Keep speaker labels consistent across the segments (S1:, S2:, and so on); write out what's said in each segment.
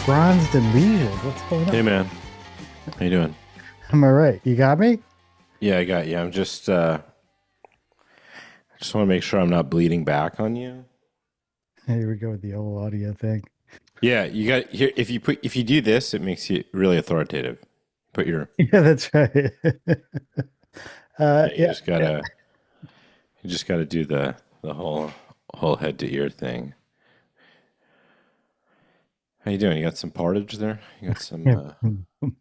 S1: Bronzed and leisured. What's going
S2: Hey
S1: on?
S2: man, how you doing?
S1: Am I right? You got me?
S2: Yeah, I got you. I just want to make sure I'm not bleeding back on you.
S1: Here we go with the old audio thing.
S2: Yeah, you got here. If you do this, it makes you really authoritative. Put your
S1: Yeah, that's right.
S2: yeah.
S1: Yeah, yeah.
S2: You just gotta do the whole head to ear thing. How you doing? You got some portage there? You got some
S1: Yeah.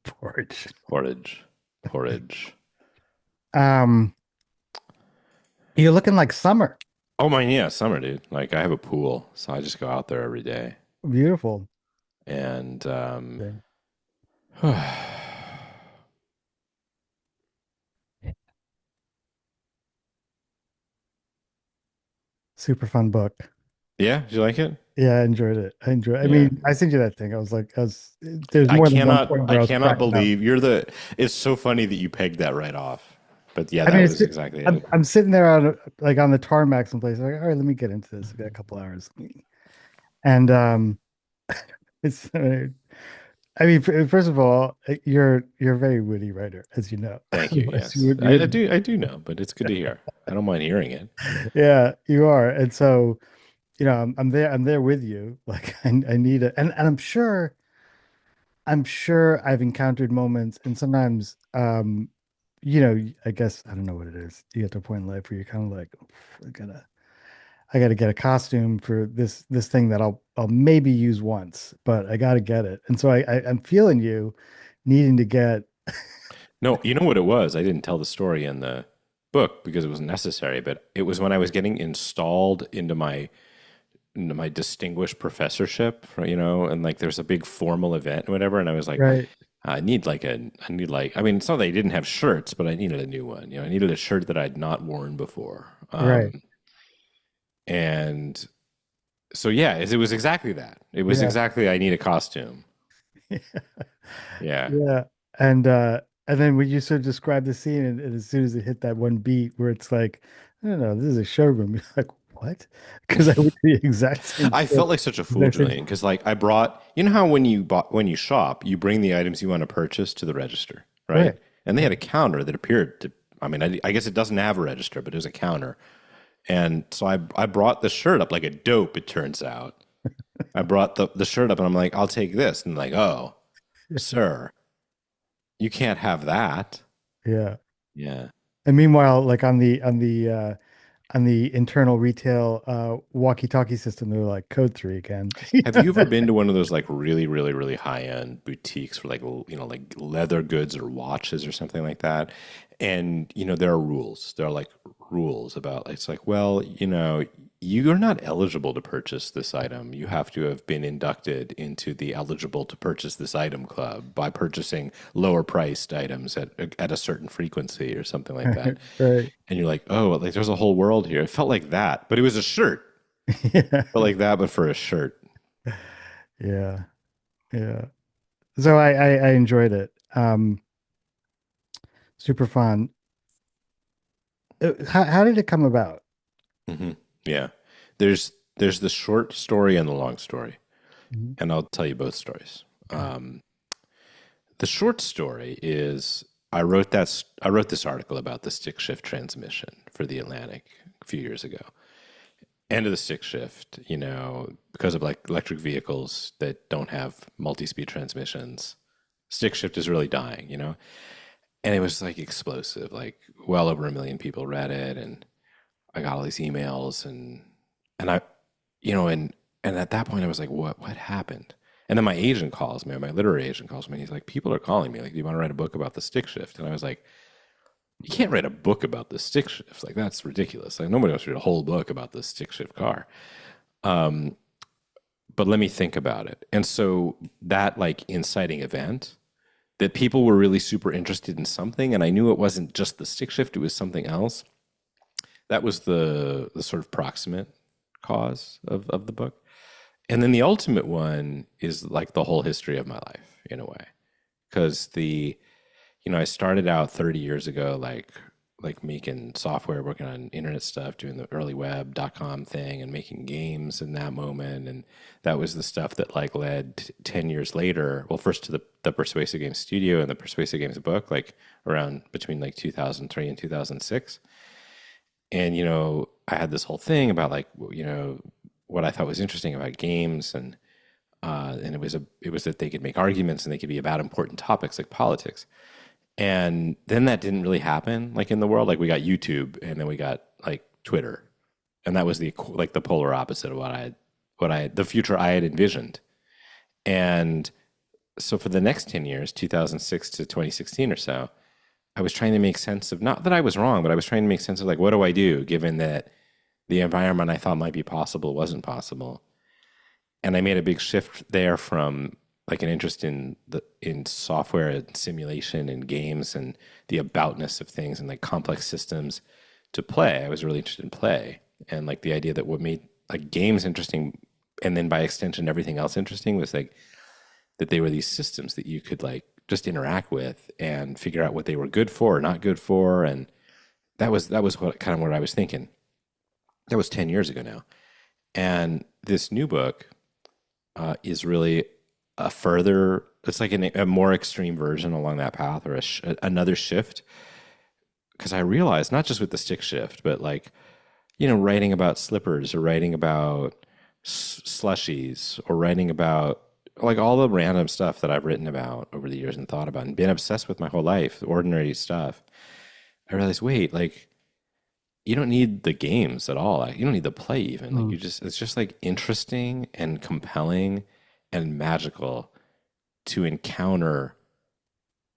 S1: Porch.
S2: porridge.
S1: Um, you're looking like summer.
S2: Oh my, yeah, summer, dude. Like I have a pool, so I just go out there every day,
S1: Beautiful.
S2: and
S1: Thing. Super fun book.
S2: yeah. Did you like it?
S1: Yeah, I enjoyed it. I
S2: Yeah.
S1: mean, I sent you that thing. There's more than one point
S2: I
S1: where I was
S2: cannot
S1: cracking up.
S2: believe it's so funny that you pegged that right off. But yeah,
S1: I
S2: that
S1: mean,
S2: was exactly it.
S1: I'm sitting there on the tarmac someplace. Like, all right, let me get into this. I got a couple hours, and it's I mean, first of all, you're a very witty writer, as you know.
S2: Thank you.
S1: Yes,
S2: Yes. I do know, but it's good to hear. I don't mind hearing it.
S1: yeah, you are. And so, I'm there with you. Like, I need it, and I'm sure I've encountered moments, and sometimes, I guess I don't know what it is. You get to a point in life where you're kind of like, "Oof, I gotta get a costume for this thing that I'll maybe use once, but I gotta get it." And so I'm feeling you needing to get.
S2: No, you know what it was? I didn't tell the story in the book because it was necessary, but it was when I was getting installed into my distinguished professorship, and like there's a big formal event and whatever, and I was like,
S1: Right,
S2: I need like, I mean, it's not that I didn't have shirts, but I needed a new one. I needed a shirt that I'd not worn before.
S1: right.
S2: And so yeah, it was exactly that. It was
S1: Yeah.
S2: exactly I need a costume. Yeah.
S1: Yeah. And then when you sort of describe the scene, and as soon as it hit that one beat where it's like, I don't know, this is a showroom. You're like, what? Because I would do the exact same
S2: I
S1: shit.
S2: felt like such a fool,
S1: Exact same
S2: Julian, because like I brought, you know how when you shop, you bring the items you want to purchase to the register, right?
S1: Right.
S2: And they
S1: Right.
S2: had a counter that appeared to, I mean, I guess it doesn't have a register, but it was a counter. And so I brought the shirt up like a dope, it turns out. I brought the shirt up and I'm like, I'll take this. And like, oh, sir, you can't have that.
S1: Yeah.
S2: Yeah.
S1: And meanwhile, like on the internal retail walkie-talkie system, they're like code three again.
S2: Have you ever been to one of those like really, really, really high end boutiques for like, like leather goods or watches or something like that? And, there are rules. There are like rules about it's like, well, you're not eligible to purchase this item. You have to have been inducted into the eligible to purchase this item club by purchasing lower priced items at a certain frequency or something like that.
S1: Right.
S2: And you're like, oh, like there's a whole world here. It felt like that, but it was a shirt.
S1: Yeah.
S2: Felt like that, but for a shirt.
S1: Yeah. Yeah. So I enjoyed it. Super fun. How did it come about?
S2: hmm Yeah. There's the short story and the long story,
S1: Mhm.
S2: and I'll tell you both stories.
S1: Okay.
S2: The short story is I wrote this article about the stick shift transmission for the Atlantic a few years ago. End of the stick shift, because of like electric vehicles that don't have multi-speed transmissions, stick shift is really dying. And it was like explosive, like well over 1 million people read it, and I got all these emails and I and at that point I was like, what happened? And then my agent calls me, or my literary agent calls me, and he's like, people are calling me, like, do you want to write a book about the stick shift? And I was like, you can't write a book about the stick shift. Like that's ridiculous. Like nobody wants to read a whole book about the stick shift car. Um, but let me think about it. And so that like inciting event that people were really super interested in something, and I knew it wasn't just the stick shift, it was something else. That was the sort of proximate cause of the book. And then the ultimate one is like the whole history of my life in a way. Because I started out 30 years ago, like like making software, working on internet stuff, doing the early web.com thing and making games in that moment. And that was the stuff that like led 10 years later, well, first to the Persuasive Games studio and the Persuasive Games book, like around between like 2003 and 2006. And, I had this whole thing about like, what I thought was interesting about games and it was that they could make arguments and they could be about important topics like politics. And then that didn't really happen like in the world. Like we got YouTube and then we got like Twitter. And that was the polar opposite of the future I had envisioned. And so for the next 10 years, 2006 to 2016 or so, I was trying to make sense of, not that I was wrong, but I was trying to make sense of like, what do I do given that the environment I thought might be possible wasn't possible? And I made a big shift there from like an interest in software and simulation and games and the aboutness of things and like complex systems to play. I was really interested in play and like the idea that what made like games interesting and then by extension everything else interesting was like that they were these systems that you could like just interact with and figure out what they were good for or not good for. And that was what I was thinking. That was 10 years ago now. And this new book is really it's like a more extreme version along that path or another shift. Because I realized, not just with the stick shift, but like, writing about slippers or writing about slushies or writing about like all the random stuff that I've written about over the years and thought about and been obsessed with my whole life, ordinary stuff. I realized, wait, like, you don't need the games at all. Like, you don't need the play even. Like,
S1: Mm.
S2: it's just like interesting and compelling and magical to encounter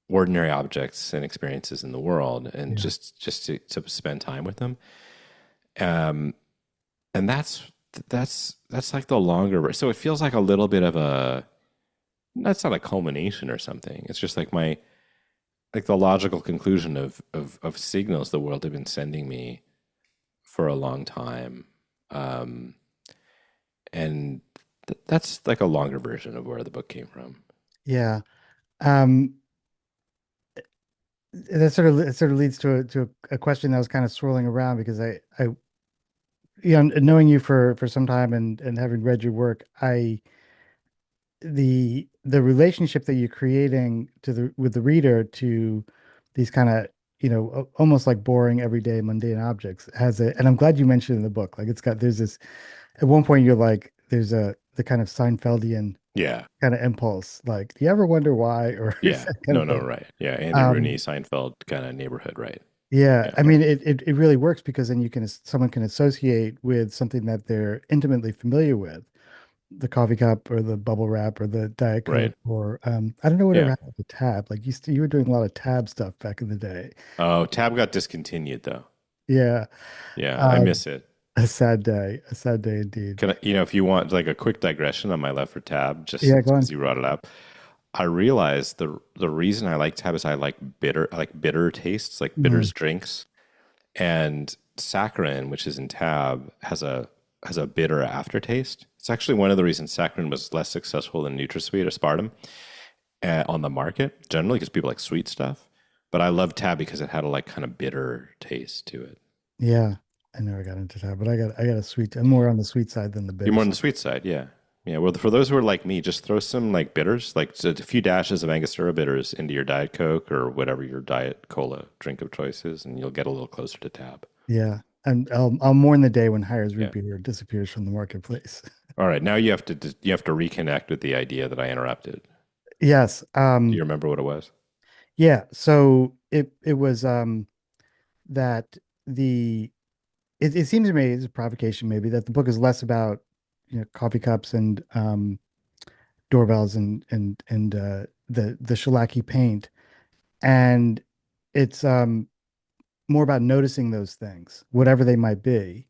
S2: ordinary objects and experiences in the world and
S1: Yeah.
S2: just to spend time with them. Um, and that's like the longer. So it feels like a little bit of that's not a culmination or something. It's just like like the logical conclusion of signals the world had been sending me for a long time. Um, and that's like a longer version of where the book came from.
S1: Yeah. Um, it sort of leads to a question that was kind of swirling around because knowing you for some time and having read your work, the relationship that you're creating to the with the reader to these kind of almost like boring everyday mundane objects has a, and I'm glad you mentioned in the book, like there's this, at one point you're like there's the kind of Seinfeldian
S2: Yeah.
S1: kind of impulse, like, do you ever wonder why, or
S2: Yeah.
S1: that kind
S2: No,
S1: of
S2: no,
S1: thing.
S2: right. Yeah. Andy Rooney,
S1: um
S2: Seinfeld kind of neighborhood, right?
S1: yeah,
S2: Yeah.
S1: I mean it really works because then someone can associate with something that they're intimately familiar with, the coffee cup or the bubble wrap or the Diet
S2: Right.
S1: Coke, or I don't know whatever
S2: Yeah.
S1: happened to Tab. Like you were doing a lot of Tab stuff back in the day.
S2: Oh, Tab got discontinued though.
S1: Yeah.
S2: Yeah. I
S1: Um,
S2: miss it.
S1: a sad day indeed.
S2: If you want like a quick digression on my love for Tab, just
S1: Yeah, go
S2: because
S1: on.
S2: you brought it up, I realized the reason I like Tab is I like bitter tastes, like
S1: Mm,
S2: bitters drinks, and saccharin, which is in Tab, has a bitter aftertaste. It's actually one of the reasons saccharin was less successful than NutraSweet or Spartum on the market generally because people like sweet stuff. But I love Tab because it had a like kind of bitter taste to it.
S1: yeah, I never got into Tab, but I got a sweet. I'm more on the sweet side than the
S2: You're
S1: bitter
S2: more on
S1: side.
S2: the sweet side, yeah. Yeah, well, for those who are like me, just throw some like bitters, like a few dashes of Angostura bitters into your Diet Coke or whatever your Diet Cola drink of choice is, and you'll get a little closer to Tab.
S1: Yeah, and I'll mourn the day when Hires root
S2: Yeah.
S1: beer disappears from the marketplace.
S2: All right, now you have to reconnect with the idea that I interrupted.
S1: Yes.
S2: Do you remember what it was?
S1: Yeah. So it was that the it seems to me, it's a provocation maybe, that the book is less about coffee cups and doorbells and the shellacky paint, and it's more about noticing those things, whatever they might be.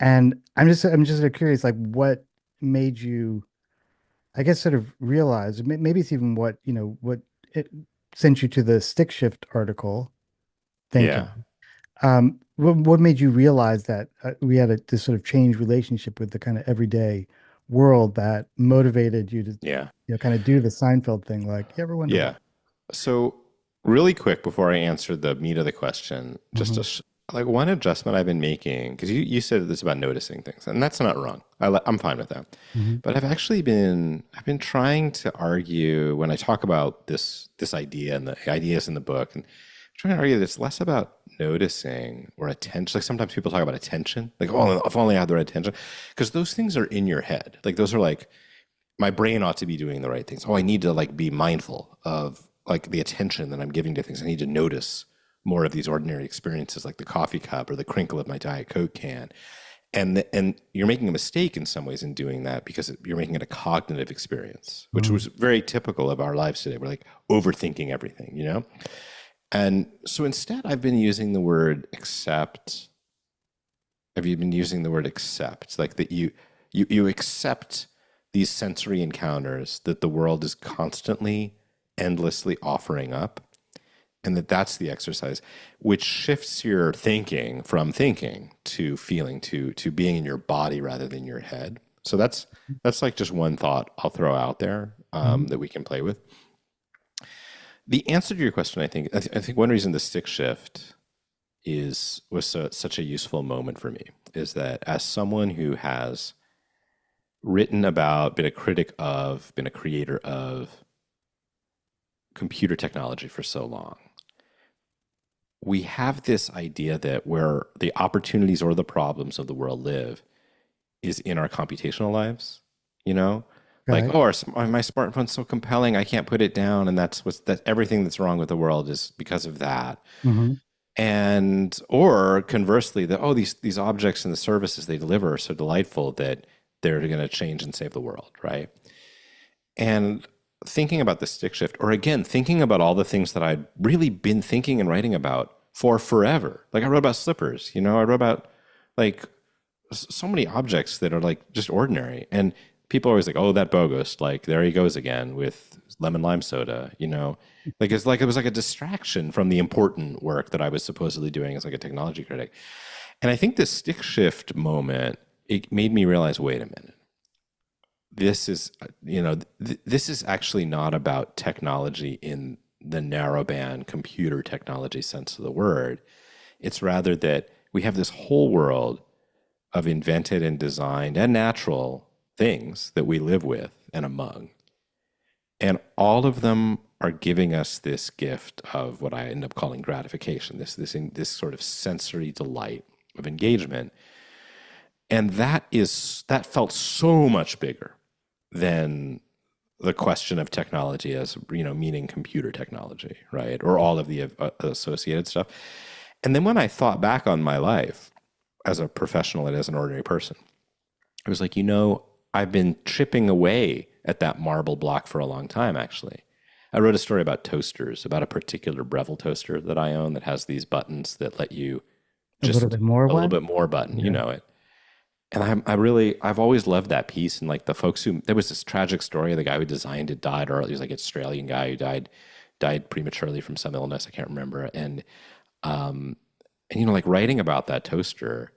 S1: And I'm just sort of curious, like, what made you, I guess, sort of realize, maybe it's even what it sent you to the stick shift article thinking.
S2: Yeah,
S1: What made you realize that we had this sort of changed relationship with the kind of everyday world that motivated you to,
S2: yeah,
S1: kind of do the Seinfeld thing? Like, you ever wonder why?
S2: yeah. So Really quick before I answer the meat of the question, just
S1: Hmm.
S2: a like one adjustment I've been making, because you said this about noticing things, and that's not wrong. I'm fine with that.
S1: Hmm.
S2: But I've been trying to argue when I talk about this idea and the ideas in the book, and I'm trying to argue that it's less about noticing or attention. Like sometimes people talk about attention, like, oh, if only I had the right attention, because those things are in your head. Like those are like my brain ought to be doing the right things. Oh, I need to like be mindful of like the attention that I'm giving to things. I need to notice more of these ordinary experiences, like the coffee cup or the crinkle of my Diet Coke can. And you're making a mistake in some ways in doing that because you're making it a cognitive experience, which
S1: Hmm.
S2: was very typical of our lives today. We're like overthinking everything, you know? And so instead, I've been using the word accept. Have you been using the word accept? Like that you accept these sensory encounters that the world is constantly, endlessly offering up, and that's the exercise, which shifts your thinking from thinking to feeling to being in your body rather than your head. So that's like just one thought I'll throw out there
S1: Hmm.
S2: that we can play with. The answer to your question, I think one reason the stick shift such a useful moment for me is that as someone who has written about, been a critic of, been a creator of computer technology for so long, we have this idea that where the opportunities or the problems of the world live is in our computational lives, you know? Like,
S1: Okay.
S2: oh, my smartphone's so compelling, I can't put it down, and that everything that's wrong with the world is because of that.
S1: Hmm.
S2: And or conversely, that oh, these objects and the services they deliver are so delightful that they're going to change and save the world, right? And thinking about the stick shift, or again, thinking about all the things that I'd really been thinking and writing about for forever. Like I wrote about slippers, you know, I wrote about like so many objects that are like just ordinary. And people are always like, oh, that Bogost, like there he goes again with lemon lime soda, you know. Like it was like a distraction from the important work that I was supposedly doing as like a technology critic. And I think this stick shift moment, it made me realize, wait a minute, this is this is actually not about technology in the narrowband computer technology sense of the word. It's rather that we have this whole world of invented and designed and natural things that we live with and among, and all of them are giving us this gift of what I end up calling gratification, this sort of sensory delight of engagement. And that felt so much bigger than the question of technology as meaning computer technology, right, or all of the associated stuff. And then when I thought back on my life as a professional and as an ordinary person, it was like, I've been chipping away at that marble block for a long time, actually. I wrote a story about toasters, about a particular Breville toaster that I own that has these buttons that let you
S1: A little
S2: just
S1: bit more
S2: a little
S1: what?
S2: bit more button, you
S1: Yeah.
S2: know it. And I've always loved that piece. And like the folks there was this tragic story. The guy who designed it died early. He was like an Australian guy who died prematurely from some illness. I can't remember. Um, and like writing about that toaster,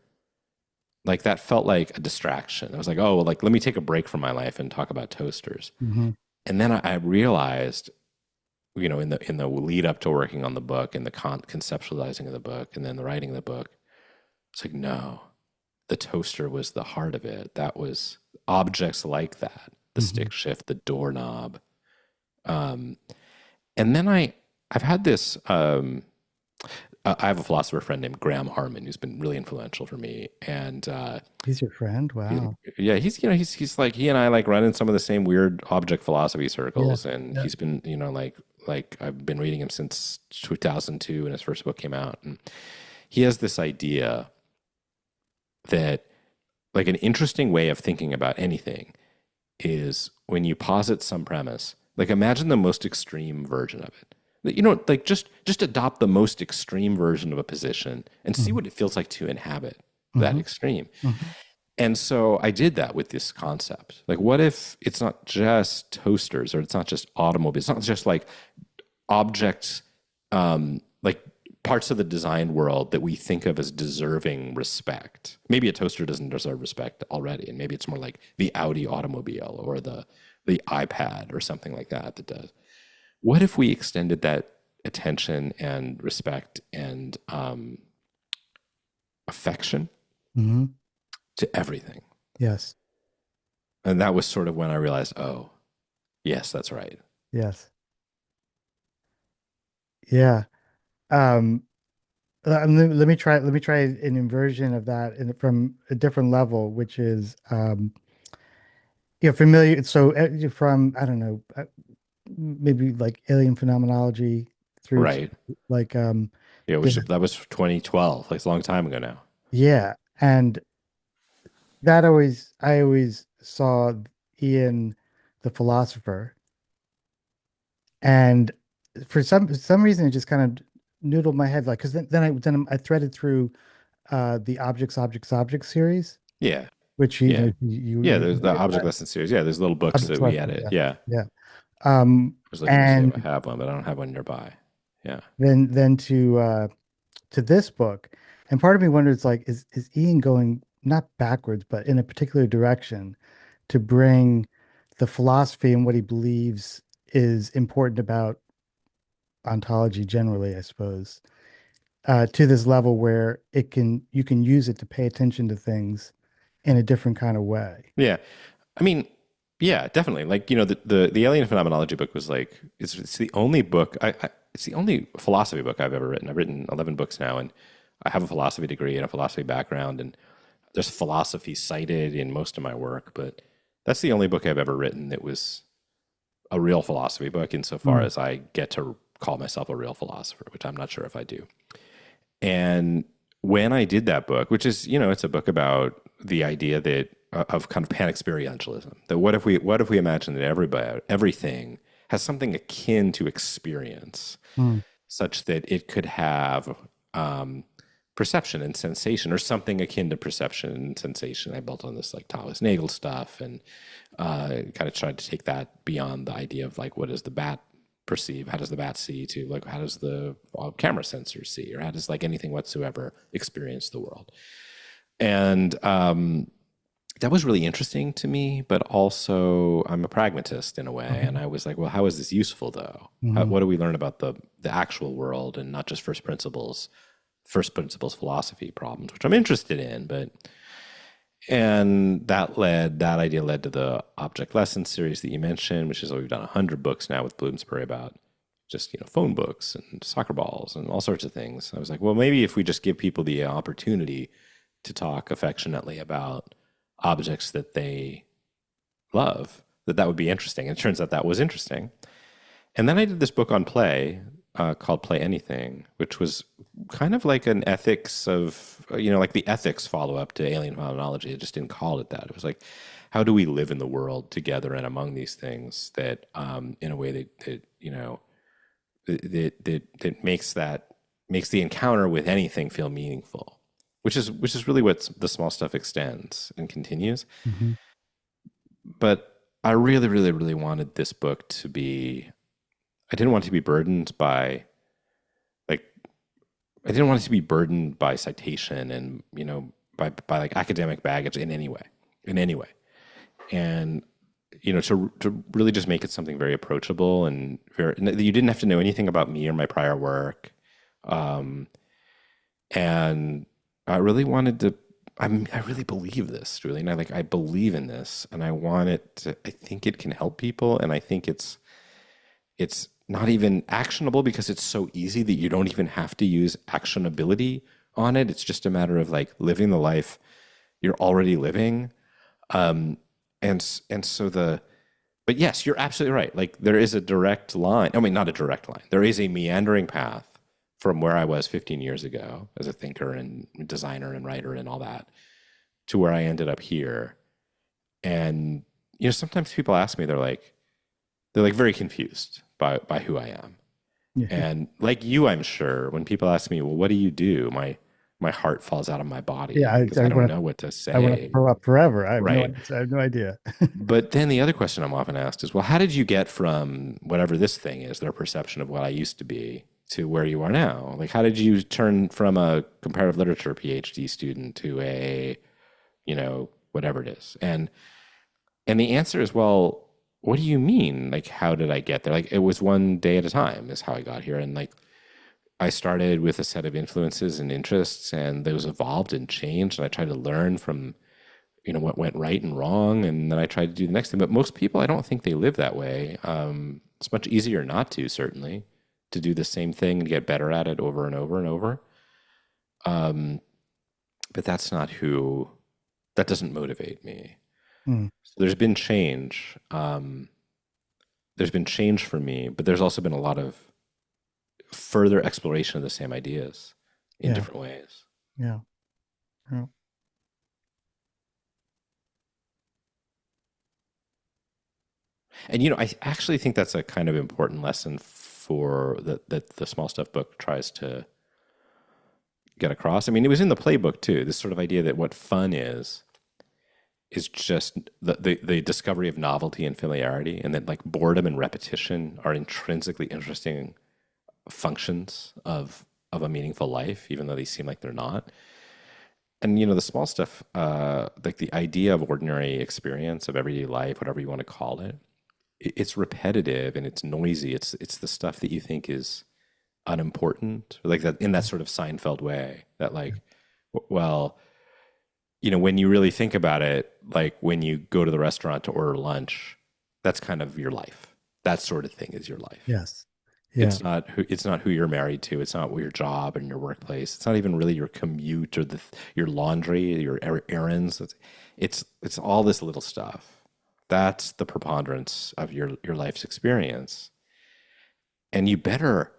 S2: like that felt like a distraction. I was like, oh, well, like let me take a break from my life and talk about toasters.
S1: Hmm.
S2: And then I realized, in the lead up to working on the book and the conceptualizing of the book and then the writing of the book, it's like, no, the toaster was the heart of it. That was objects like that, the
S1: Hmm.
S2: stick shift, the doorknob. Um, and then I've had this. I have a philosopher friend named Graham Harmon who's been really influential for me, and
S1: He's your friend? Wow.
S2: yeah, he's like he and I like run in some of the same weird object philosophy
S1: Yeah.
S2: circles, and
S1: Yeah.
S2: he's been like I've been reading him since 2002 when his first book came out, and he has this idea that like an interesting way of thinking about anything is when you posit some premise, like imagine the most extreme version of it. Like just adopt the most extreme version of a position and see
S1: Hmm.
S2: what it feels like to inhabit that
S1: Hmm.
S2: extreme.
S1: Hmm.
S2: And so I did that with this concept. Like, what if it's not just toasters or it's not just automobiles? It's not just like objects, like parts of the design world that we think of as deserving respect. Maybe a toaster doesn't deserve respect already, and maybe it's more like the Audi automobile or the iPad or something like that that does. What if we extended that attention and respect and affection
S1: Hmm.
S2: to everything.
S1: Yes.
S2: And that was sort of when I realized, oh, yes, that's right.
S1: Yes. Yeah. Um, let me try an inversion of that from a different level, which is you're familiar. So from I don't know, maybe like alien phenomenology through to
S2: Right.
S1: like
S2: Yeah, which
S1: this,
S2: that was 2012, like a long time ago now.
S1: yeah, and that always I always saw Ian the philosopher, and for some reason it just kind of noodled my head like because then I threaded through the Objects series,
S2: Yeah.
S1: which
S2: Yeah. Yeah,
S1: you
S2: there's the object lesson series. Yeah, there's little books
S1: Objects
S2: that we
S1: lesson,
S2: edit.
S1: yeah,
S2: Yeah.
S1: yeah. Um,
S2: I was looking to see if I
S1: and
S2: have one, but I don't have one nearby. Yeah.
S1: then to this book, and part of me wonders like is Ian going not backwards but in a particular direction to bring the philosophy and what he believes is important about ontology generally, I suppose, to this level where it can you can use it to pay attention to things in a different kind of way.
S2: Yeah. I mean, yeah, definitely. Like, the alien phenomenology book was like it's the only book it's the only philosophy book I've ever written. I've written 11 books now, and I have a philosophy degree and a philosophy background, and there's philosophy cited in most of my work, but that's the only book I've ever written that was a real philosophy book insofar
S1: Mm,
S2: as I get to call myself a real philosopher, which I'm not sure if I do. And when I did that book, which is, it's a book about the idea that of kind of pan-experientialism, that what if we imagine that everything has something akin to experience,
S1: mm,
S2: such that it could have um, perception and sensation, or something akin to perception and sensation. I built on this like Thomas Nagel stuff, and kind of tried to take that beyond the idea of like what does the bat perceive, how does the bat see, to like how does the camera sensor see, or how does like anything whatsoever experience the world. And that was really interesting to me, but also I'm a pragmatist in a way, and
S1: mhm,
S2: I was like, well, how is this useful though?
S1: mhm,
S2: What do we learn about the actual world, and not just first principles philosophy problems, which I'm interested in, but and that idea led to the object lesson series that you mentioned, which is what we've done 100 books now with Bloomsbury about just phone books and soccer balls and all sorts of things. I was like, well, maybe if we just give people the opportunity to talk affectionately about objects that they love, that would be interesting. And it turns out that was interesting. And then I did this book on play called Play Anything, which was kind of like an ethics of, like the ethics follow up to alien phenomenology. It just didn't call it that. It was like, how do we live in the world together and among these things that, in a way that makes the encounter with anything feel meaningful, which is really what the small stuff extends and continues.
S1: mhm.
S2: But I really, really, really wanted this book to be. I didn't want it to be burdened by like I didn't want it to be burdened by citation and by like academic baggage in any way, and to really just make it something very approachable and you didn't have to know anything about me or my prior work, um, and I really wanted to. I really believe this, really, and I believe in this, and I want it to. I think it can help people, and I think it's not even actionable because it's so easy that you don't even have to use actionability on it. It's just a matter of like living the life you're already living. Um, and so but yes, you're absolutely right. Like there is a direct line. I mean, not a direct line. There is a meandering path from where I was 15 years ago as a thinker and designer and writer and all that to where I ended up here. And sometimes people ask me, they're like very confused by who I am.
S1: Yeah,
S2: And like you, I'm sure when people ask me, well, what do you do? My heart falls out of my
S1: yeah.
S2: body because I don't know what to
S1: I want to
S2: say.
S1: throw up forever.
S2: Right.
S1: I have no idea.
S2: But then the other question I'm often asked is, well, how did you get from whatever this thing is, their perception of what I used to be, to where you are now? Like, how did you turn from a comparative literature PhD student to whatever it is? And the answer is, well, what do you mean? Like, how did I get there? Like, it was one day at a time is how I got here. And like, I started with a set of influences and interests, and those evolved and changed. And I tried to learn from, what went right and wrong. And then I tried to do the next thing. But most people, I don't think they live that way. It's much easier not to, certainly, to do the same thing and get better at it over and over and over. Um, but that doesn't motivate me.
S1: Mm,
S2: So there's been change for me, but there's also been a lot of further exploration of the same ideas in
S1: yeah,
S2: different ways.
S1: yeah, yeah,
S2: And I actually think that's a kind of important lesson for that the small stuff book tries to get across. I mean, it was in the playbook too. This sort of idea that what fun is just the discovery of novelty and familiarity, and that like boredom and repetition are intrinsically interesting functions of a meaningful life, even though they seem like they're not. And the small stuff, like the idea of ordinary experience of everyday life, whatever you want to call it, it's repetitive and it's noisy. It's the stuff that you think is unimportant, like that in that sort of Seinfeld way. That like, well, when you really think about it, like when you go to the restaurant to order lunch, that's kind of your life. That sort of thing is your life.
S1: yes, yeah,
S2: It's not who you're married to. It's not your job and your workplace. It's not even really your commute or your laundry, your errands. It's all this little stuff. That's the preponderance of your life's experience. And you better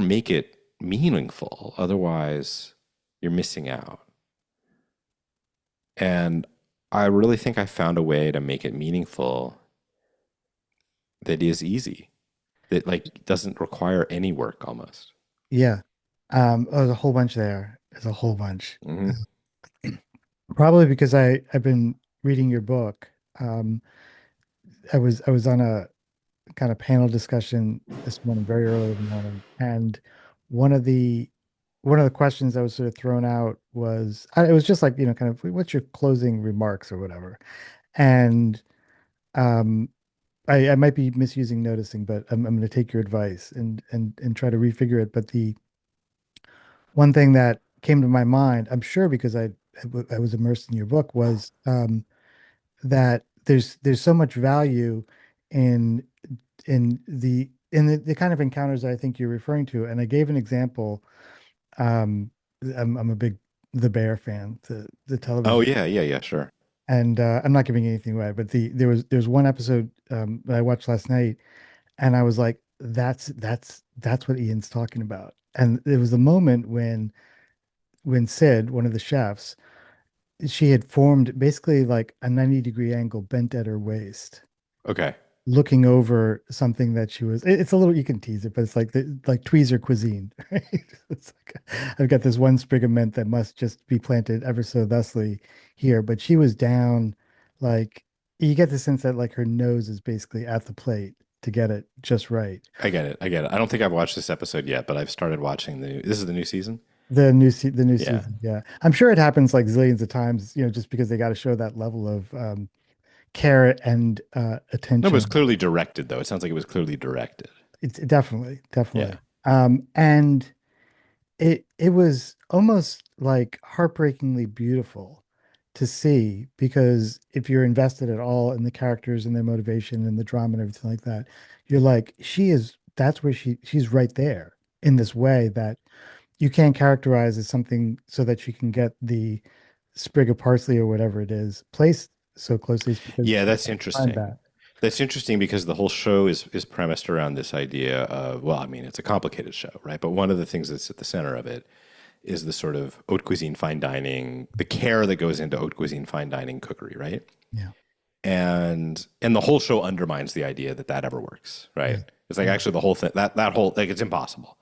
S2: make it meaningful. Otherwise, you're missing out. And I really think I found a way to make it meaningful that is easy, that like doesn't require any work almost.
S1: yeah. There's a whole bunch there. There's a whole bunch.
S2: Hmm.
S1: Probably because I've been reading your book. I was on a kind of panel discussion this morning, very early in the morning, and one of the one of the questions that was sort of thrown out was it was just like, kind of what's your closing remarks or whatever. And um I might be misusing noticing, but I'm going to take your advice and try to refigure it. But the one thing that came to my mind, I'm sure because I was immersed in your book, was that there's so much value in the kind of encounters that I think you're referring to. And I gave an example. Um, I'm a big The Bear fan, the
S2: Oh
S1: television,
S2: yeah, yeah, yeah, sure.
S1: and I'm not giving anything away, but there's one episode that I watched last night, and I was like, that's what Ian's talking about. And there was a moment when Sid, one of the chefs, she had formed basically like a 90-degree angle bent at her waist,
S2: Okay,
S1: looking over something that she was it's a little, you can tease it, but it's like the like tweezer cuisine, right? It's like, I've got this one sprig of mint that must just be planted ever so thusly here, but she was down, like, you get the sense that like her nose is basically at the plate to get it just right.
S2: I get it. I get it. I don't think I've watched this episode yet, but I've started watching this is the new season.
S1: The new
S2: Yeah.
S1: season, yeah, I'm sure it happens like zillions of times, just because they got to show that level of care and
S2: No, but it was
S1: attention.
S2: clearly directed though. It sounds like it was clearly directed.
S1: It's definitely,
S2: Yeah.
S1: definitely. And it was almost like heartbreakingly beautiful to see, because if you're invested at all in the characters and their motivation and the drama and everything like that, you're like, that's where she's right there in this way that you can't characterize as something so that she can get the sprig of parsley or whatever it is placed so closely. It's because
S2: Yeah,
S1: she
S2: that's
S1: can't find
S2: interesting.
S1: that.
S2: That's interesting because the whole show is premised around this idea of, well, I mean, it's a complicated show, right? But one of the things that's at the center of it is the sort of haute cuisine fine dining, the care that goes into haute cuisine fine dining cookery, right?
S1: Yeah,
S2: And the whole show undermines the idea that that ever works, right?
S1: yeah,
S2: It's like
S1: yeah,
S2: actually the whole thing that whole like it's impossible.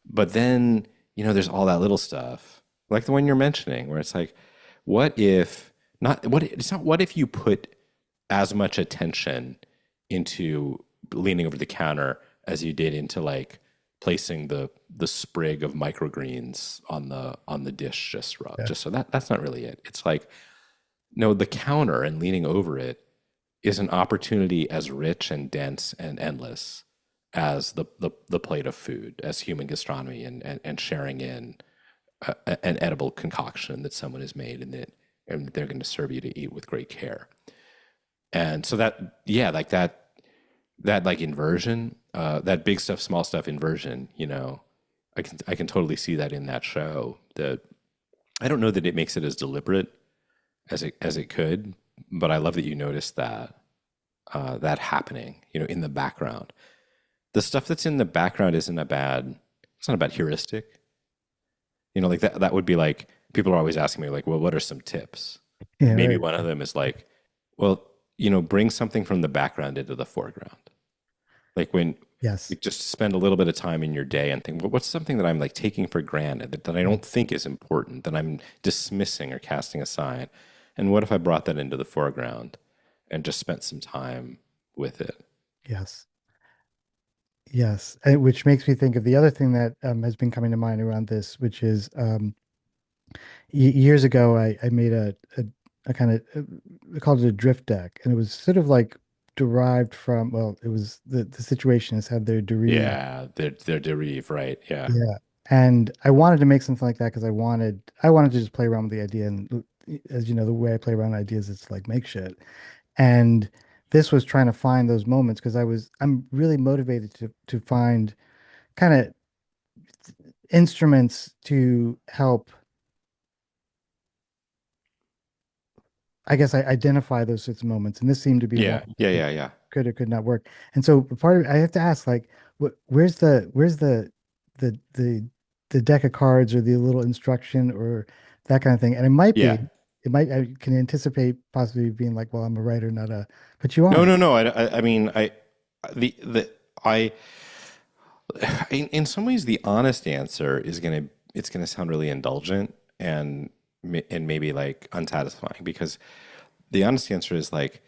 S2: But then, there's all that little stuff, like the one you're mentioning, where it's like, what if not what it's not what if you put as much attention into leaning over the counter as you did into like placing the sprig of microgreens on the dish
S1: yeah,
S2: just so that's not really it. It's like no, the counter and leaning over it is an opportunity as rich and dense and endless as the plate of food, as human gastronomy and sharing in an edible concoction that someone has made and they're going to serve you to eat with great care. And so that, yeah, like that like inversion, that big stuff, small stuff inversion, I can totally see that in that show. That I don't know that it makes it as deliberate as it could, but I love that you noticed that happening, in the background. The stuff that's in the background isn't a bad. It's not a bad heuristic. Like that would be like people are always asking me like, well, what are some tips?
S1: Yeah,
S2: And maybe
S1: right.
S2: one of them is like, well, bring something from the background into the foreground. Like when you
S1: Yes.
S2: just spend a little bit of time in your day and think, well, what's something that I'm like taking for granted that I
S1: Right.
S2: don't think is important, that I'm dismissing or casting aside? And what if I brought that into the foreground and just spent some time with it?
S1: Yes. Yes. Which makes me think of the other thing that has been coming to mind around this, which is years ago, I made a kind of, we called it a drift deck. And it was sort of like derived from, well, it was the Situationists had their derive.
S2: Yeah, they're derive, right? Yeah,
S1: Yeah. And I wanted to make something like that because I wanted to just play around with the idea. And as you know, the way I play around with ideas, it's like make shit. And this was trying to find those moments because I'm really motivated to find kind of instruments to help, I guess, I identify those sorts of moments. And this seemed to be one
S2: yeah,
S1: that
S2: yeah, yeah, yeah,
S1: could or could not work. And so part of it, I have to ask, like, the the the deck of cards or the little instruction or that kind of thing. And
S2: yeah.
S1: I can anticipate possibly being like, well, I'm a writer, not a, but you
S2: No,
S1: aren't.
S2: no, no. I mean, the I in some ways the honest answer is gonna sound really indulgent and maybe like unsatisfying because the honest answer is like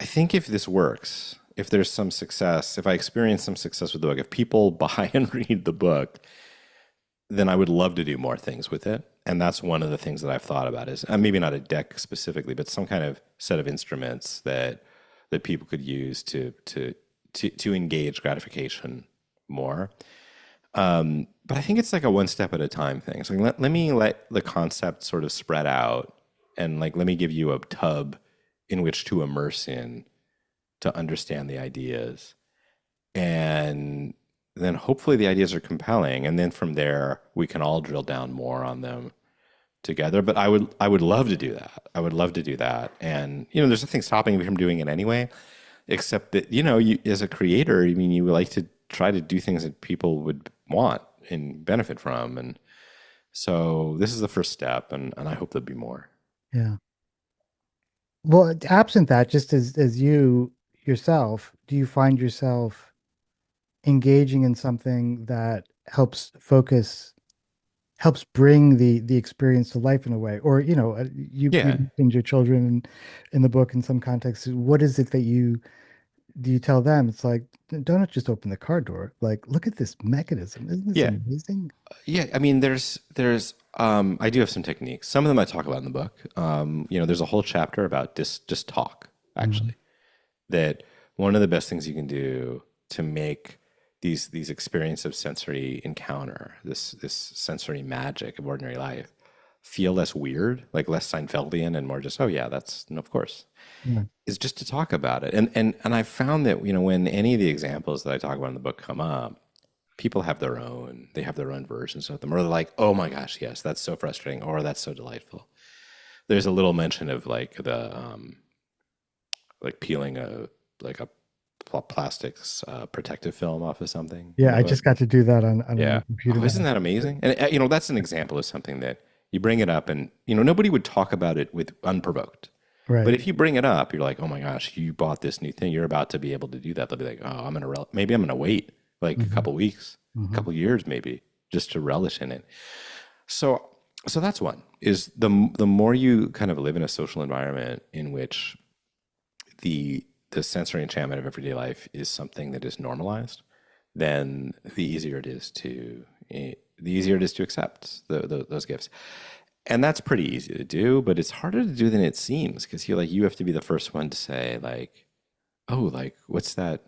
S2: I think if this works, if there's some success, if I experience some success with the book, if people buy and read the book, then I would love to do more things with it. And that's one of the things that I've thought about is maybe not a deck specifically, but some kind of set of instruments that people could use to engage gratification more. But I think it's like a one step at a time thing. So let me let the concept sort of spread out and like let me give you a tub in which to immerse in to understand the ideas. And then hopefully the ideas are compelling. And then from there we can all drill down more on them together. But I would love to do that. I would love to do that. And there's nothing stopping me from doing it anyway, except that, you as a creator, I mean, you like to try to do things that people would want and benefit from. And so this is the first step and I hope there'll be more.
S1: Yeah. Well, absent that, just as you yourself, do you find yourself engaging in something that helps bring the experience to life in a way? Or, you
S2: Yeah.
S1: mentioned your children in the book in some context. What is it that you tell them? It's like, don't just open the car door. Like, look at this mechanism. Isn't this
S2: Yeah.
S1: amazing?
S2: Yeah, I mean, I do have some techniques. Some of them I talk about in the book. There's a whole chapter about just talk,
S1: Mhm.
S2: actually. That one of the best things you can do to make these experience of sensory encounter, this sensory magic of ordinary life, feel less weird, like less Seinfeldian and more just, oh yeah, that's no, of course,
S1: Yeah.
S2: is just to talk about it. And I found that when any of the examples that I talk about in the book come up, people have their own versions of them, or they're like, oh my gosh, yes, that's so frustrating, or that's so delightful. There's a little mention of like the like peeling a plastics protective film off of something in
S1: Yeah,
S2: the
S1: I
S2: book.
S1: just got to do that on a new
S2: Yeah.
S1: computer
S2: Oh,
S1: that
S2: isn't that amazing? And that's an example of something that you bring it up, and nobody would talk about it with unprovoked. But
S1: right.
S2: if you bring it up, you're like, oh my gosh, you bought this new thing. You're about to be able to do that. They'll be like, oh, maybe I'm gonna wait like a
S1: Hmm.
S2: couple weeks, a
S1: Hmm.
S2: couple years, maybe, just to relish in it. So, so that's one is the more you kind of live in a social environment in which the sensory enchantment of everyday life is something that is normalized, then the easier it is to accept those gifts. And that's pretty easy to do, but it's harder to do than it seems because you have to be the first one to say like, oh, like what's that?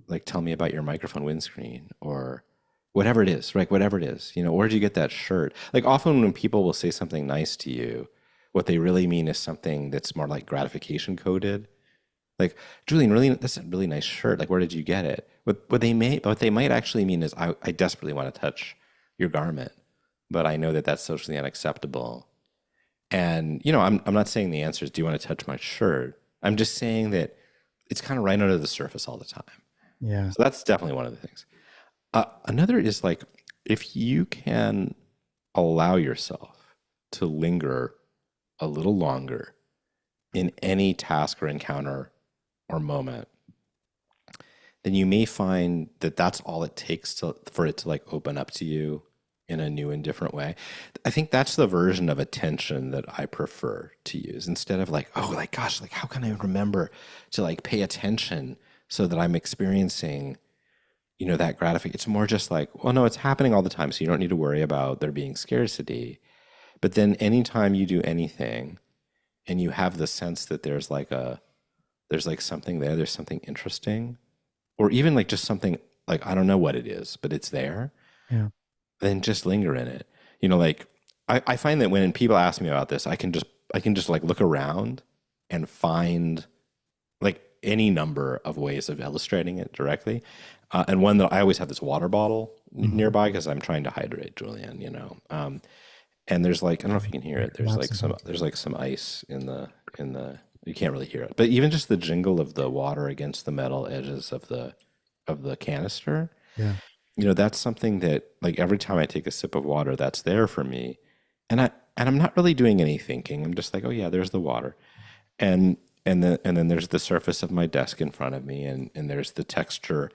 S2: Like tell me about your microphone windscreen or whatever it is, right? Whatever it is, where'd you get that shirt? Like often when people will say something nice to you, what they really mean is something that's more like gratification coded. Like, Julian, really, that's a really nice shirt. Like, where did you get it? What they might actually mean is, I desperately want to touch your garment, but I know that that's socially unacceptable. And I'm not saying the answer is, do you want to touch my shirt? I'm just saying that it's kind of right under the surface all the time.
S1: Yeah.
S2: So that's definitely one of the things. Another is like, if you can allow yourself to linger a little longer in any task or encounter or moment, then you may find that that's all it takes for it to like open up to you in a new and different way. I think that's the version of attention that I prefer to use instead of like, oh, like, gosh, like, how can I remember to like pay attention so that I'm experiencing, that gratification? It's more just like, well, no, it's happening all the time. So you don't need to worry about there being scarcity. But then anytime you do anything and you have the sense that there's like something there, there's something interesting, or even like just something like, I don't know what it is, but it's there,
S1: Yeah.
S2: then just linger in it. Like I find that when people ask me about this, I can just like look around and find like any number of ways of illustrating it directly. And one that I always have this water bottle
S1: Hmm.
S2: nearby because I'm trying to hydrate Julian, and there's like, I don't know if you can hear
S1: Very
S2: it.
S1: collapsible.
S2: There's like some ice in the you can't really hear it. But even just the jingle of the water against the metal edges of the canister,
S1: Yeah.
S2: that's something that like every time I take a sip of water, that's there for me. And I'm not really doing any thinking. I'm just like, oh yeah, there's the water. And and then there's the surface of my desk in front of me and there's the textured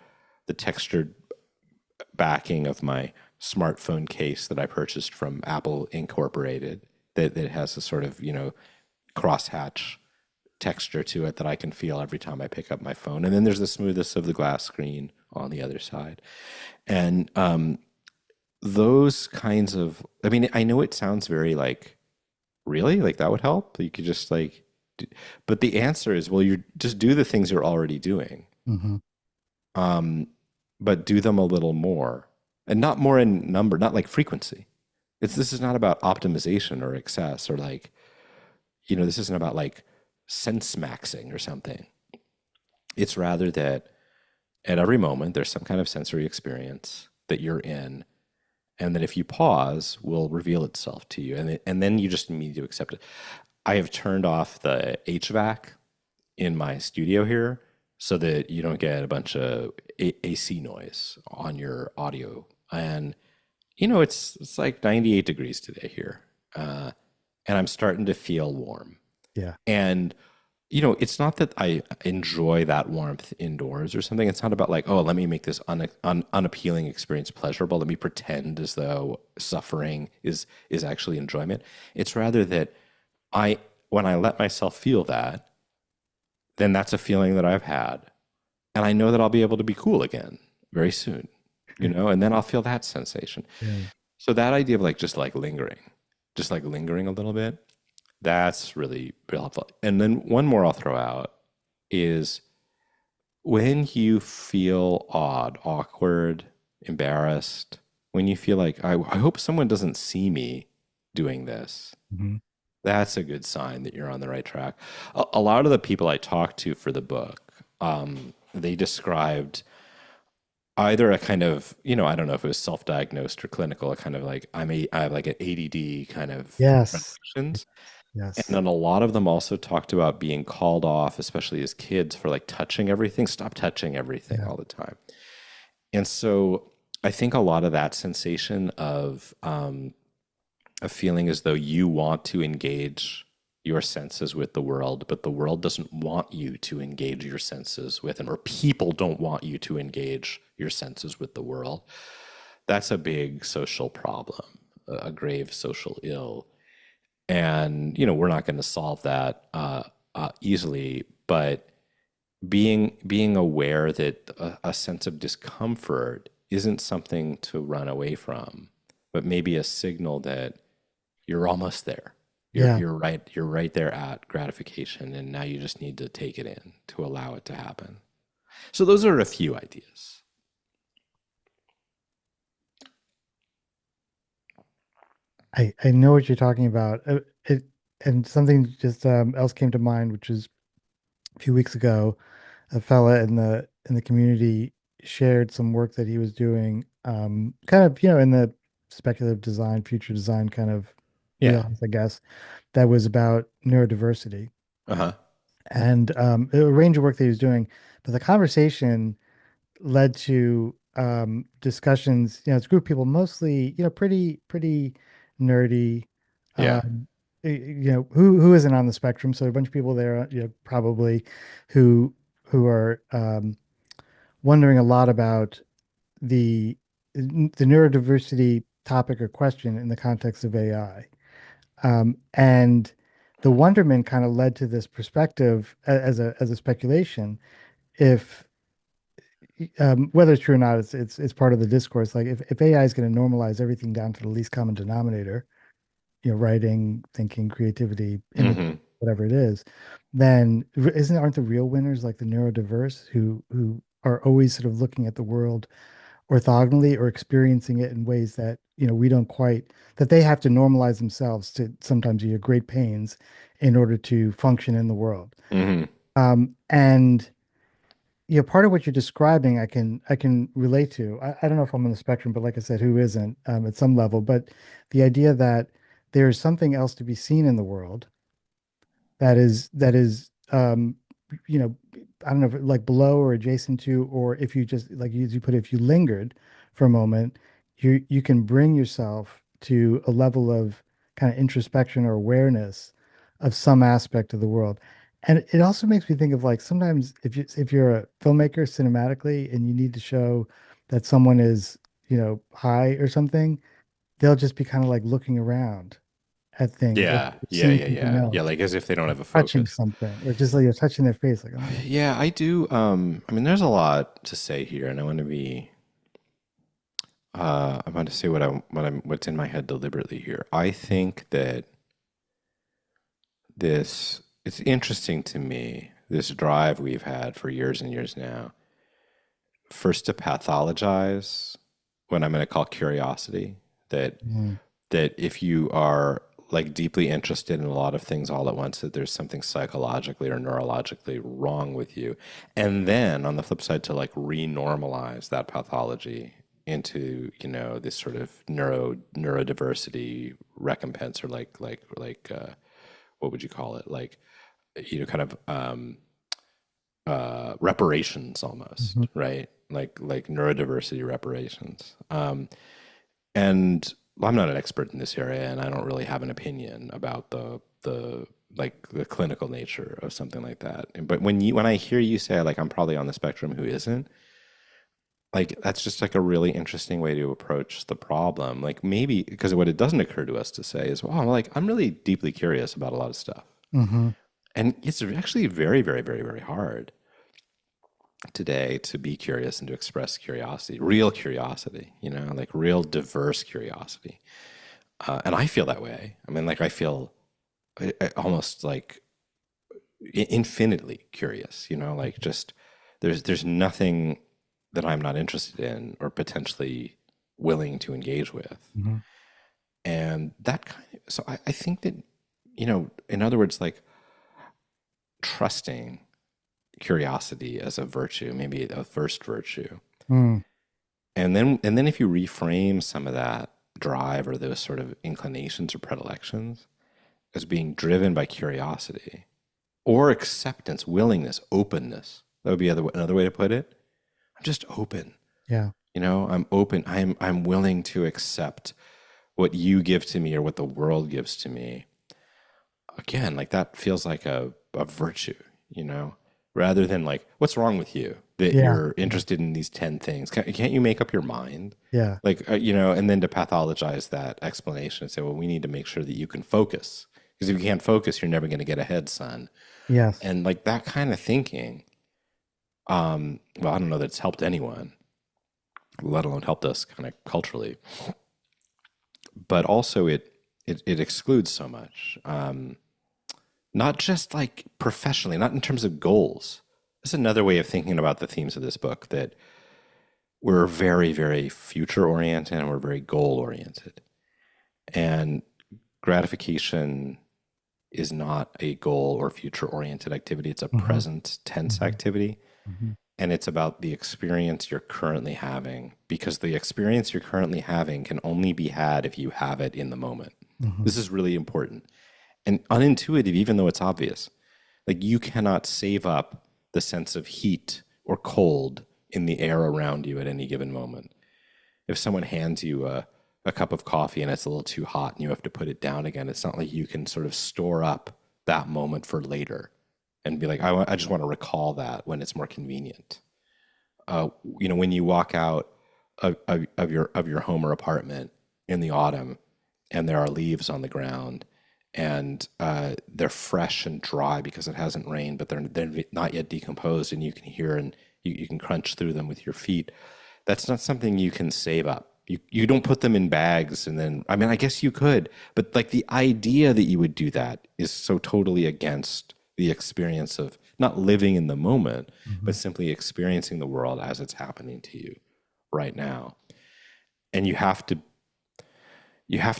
S2: backing of my smartphone case that I purchased from Apple Incorporated that has a sort of, crosshatch texture to it that I can feel every time I pick up my phone. And then there's the smoothness of the glass screen on the other side. And those kinds of, I mean, I know it sounds very like, really? Like that would help? You could just like, but the answer is, well, you just do the things you're already doing,
S1: Hmm.
S2: um, but do them a little more and not more in number, not like frequency. This is not about optimization or excess or like, this isn't about like sense maxing or something. It's rather that at every moment there's some kind of sensory experience that you're in, and that if you pause, will reveal itself to you, and then you just need to accept it. I have turned off the HVAC in my studio here so that you don't get a bunch of AC noise on your audio. And it's like 98 degrees today here, and I'm starting to feel warm.
S1: Yeah.
S2: And it's not that I enjoy that warmth indoors or something. It's not about like, oh, let me make this unappealing experience pleasurable. Let me pretend as though suffering is actually enjoyment. It's rather that I when I let myself feel that, then that's a feeling that I've had, and I know that I'll be able to be cool again very soon. And then I'll feel that sensation.
S1: Yeah.
S2: So that idea of like just like lingering a little bit, that's really, really helpful. And then one more I'll throw out is when you feel odd, awkward, embarrassed, when you feel like, I hope someone doesn't see me doing this,
S1: Hmm.
S2: that's a good sign that you're on the right track. A lot of the people I talked to for the book, they described either a kind of, I don't know if it was self-diagnosed or clinical, a kind of like I have like an ADD kind of
S1: Yes.
S2: predilections. And
S1: Yes.
S2: then a lot of them also talked about being called off, especially as kids, for like touching everything. Stop touching everything
S1: Yeah.
S2: all the time. And so I think a lot of that sensation of feeling as though you want to engage your senses with the world, but the world doesn't want you to engage your senses with them, or people don't want you to engage your senses with the world. That's a big social problem, a grave social ill. And we're not going to solve that easily, but being aware that a sense of discomfort isn't something to run away from, but maybe a signal that You're almost there.
S1: Yeah.
S2: You're right there at gratification, and now you just need to take it in to allow it to happen. So those are a few ideas.
S1: I know what you're talking about. And something just else came to mind, which is a few weeks ago, a fella in the community shared some work that he was doing, kind of, in the speculative design, future design kind of
S2: Yeah.
S1: wheelhouse, I guess, that was about neurodiversity
S2: Uh-huh.
S1: and a range of work that he was doing. But the conversation led to discussions. It's a group of people, mostly, pretty nerdy.
S2: Yeah.
S1: Um, who isn't on the spectrum? So a bunch of people there, probably who are wondering a lot about the neurodiversity topic or question in the context of AI. And the wonderment kind of led to this perspective as a speculation. If whether it's true or not, it's part of the discourse. Like if AI is going to normalize everything down to the least common denominator, writing, thinking, creativity, image,
S2: Mm-hmm.
S1: whatever it is, then aren't the real winners like the neurodiverse who are always sort of looking at the world orthogonally or experiencing it in ways that we don't quite, that they have to normalize themselves to sometimes great pains in order to function in the world.
S2: Mm-hmm.
S1: And part of what you're describing, I can relate to. I don't know if I'm on the spectrum, but like I said, who isn't at some level? But the idea that there's something else to be seen in the world that is you know I don't know if like below or adjacent to, or if you just, like you put it, if you lingered for a moment, you can bring yourself to a level of kind of introspection or awareness of some aspect of the world. And it also makes me think of, like, sometimes if you're a filmmaker cinematically and you need to show that someone is high or something, they'll just be kind of like looking around at things, or
S2: Yeah. Yeah.
S1: seeing
S2: Yeah.
S1: something
S2: Yeah. Yeah.
S1: else,
S2: Like as if they don't have a
S1: touching
S2: focus.
S1: something, or just like you're touching their face, like, oh,
S2: Yeah, I do. I mean, there's a lot to say here, and I want to be. I want to say what's in my head deliberately here. I think that it's interesting to me, this drive we've had for years and years now, first to pathologize what I'm going to call curiosity, that
S1: mm,
S2: that if you are like deeply interested in a lot of things all at once, that there's something psychologically or neurologically wrong with you. And then on the flip side, to like renormalize that pathology into, this sort of neurodiversity recompense, or what would you call it? Like, kind of reparations almost,
S1: mhm,
S2: right? Like neurodiversity reparations. And I'm not an expert in this area, and I don't really have an opinion about the clinical nature of something like that. But when I hear you say, like, I'm probably on the spectrum, who isn't, like, that's just like a really interesting way to approach the problem. Like, maybe because what it doesn't occur to us to say is, well, like, I'm really deeply curious about a lot of stuff,
S1: mhm,
S2: and it's actually very, very, very, very hard today to be curious and to express curiosity, real curiosity, like real diverse curiosity. And I feel that way. I mean, like, I feel almost like infinitely curious, like just there's nothing that I'm not interested in or potentially willing to engage with.
S1: mhm,
S2: And that kind of, so I think that, in other words, like trusting curiosity as a virtue, maybe a first virtue.
S1: mm,
S2: And then if you reframe some of that drive or those sort of inclinations or predilections as being driven by curiosity or acceptance, willingness, openness, that would be another way to put it. I'm just open.
S1: yeah,
S2: I'm open. I'm willing to accept what you give to me or what the world gives to me. Again, like that feels like a virtue, rather than like, what's wrong with you that
S1: yeah,
S2: you're
S1: yeah,
S2: interested in these 10 things? Can't you make up your mind?
S1: yeah,
S2: Like, and then to pathologize that explanation and say, well, we need to make sure that you can focus. Because if you can't focus, you're never going to get ahead, son.
S1: yes,
S2: And like that kind of thinking, well, I don't know that it's helped anyone, let alone helped us kind of culturally. But also it excludes so much. Not just like professionally, not in terms of goals. That's another way of thinking about the themes of this book, that we're very, very future oriented and we're very goal oriented. And gratification is not a goal or future oriented activity, it's a
S1: Hmm.
S2: present tense
S1: Hmm.
S2: activity.
S1: Hmm.
S2: And it's about the experience you're currently having, because the experience you're currently having can only be had if you have it in the moment.
S1: Hmm.
S2: This is really important and unintuitive, even though it's obvious. Like, you cannot save up the sense of heat or cold in the air around you at any given moment. If someone hands you a cup of coffee and it's a little too hot and you have to put it down again, it's not like you can sort of store up that moment for later and be like, I just want to recall that when it's more convenient. When you walk out of your home or apartment in the autumn and there are leaves on the ground and they're fresh and dry because it hasn't rained, but they're not yet decomposed, and you can hear and you can crunch through them with your feet. That's not something you can save up. You don't put them in bags and then, I mean, I guess you could, but like the idea that you would do that is so totally against the experience of not living in the moment,
S1: Hmm.
S2: but simply experiencing the world as it's happening to you right now. And you have to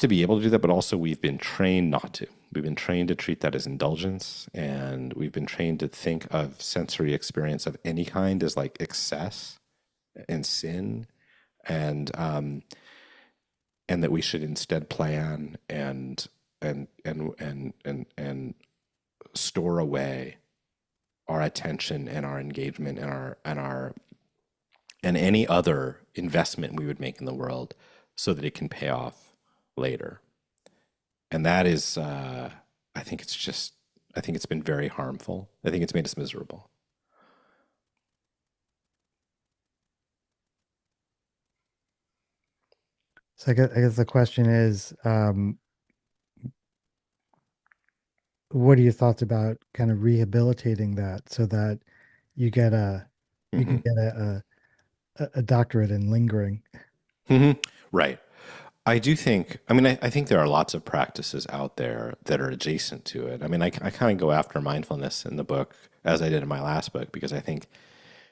S2: be able to do that, but also we've been trained not to. We've been trained to treat that as indulgence, and we've been trained to think of sensory experience of any kind as like excess and sin, and and that we should instead plan and store away our attention and our engagement and any other investment we would make in the world so that it can pay off later. And that is, I think it's just, I think it's been very harmful. I think it's made us miserable.
S1: So I guess the question is, what are your thoughts about kind of rehabilitating that so that you get a you can
S2: Hmm.
S1: get a doctorate in lingering?
S2: Hmm. Right. I do think, I mean, I think there are lots of practices out there that are adjacent to it. I mean, I kind of go after mindfulness in the book, as I did in my last book, because I think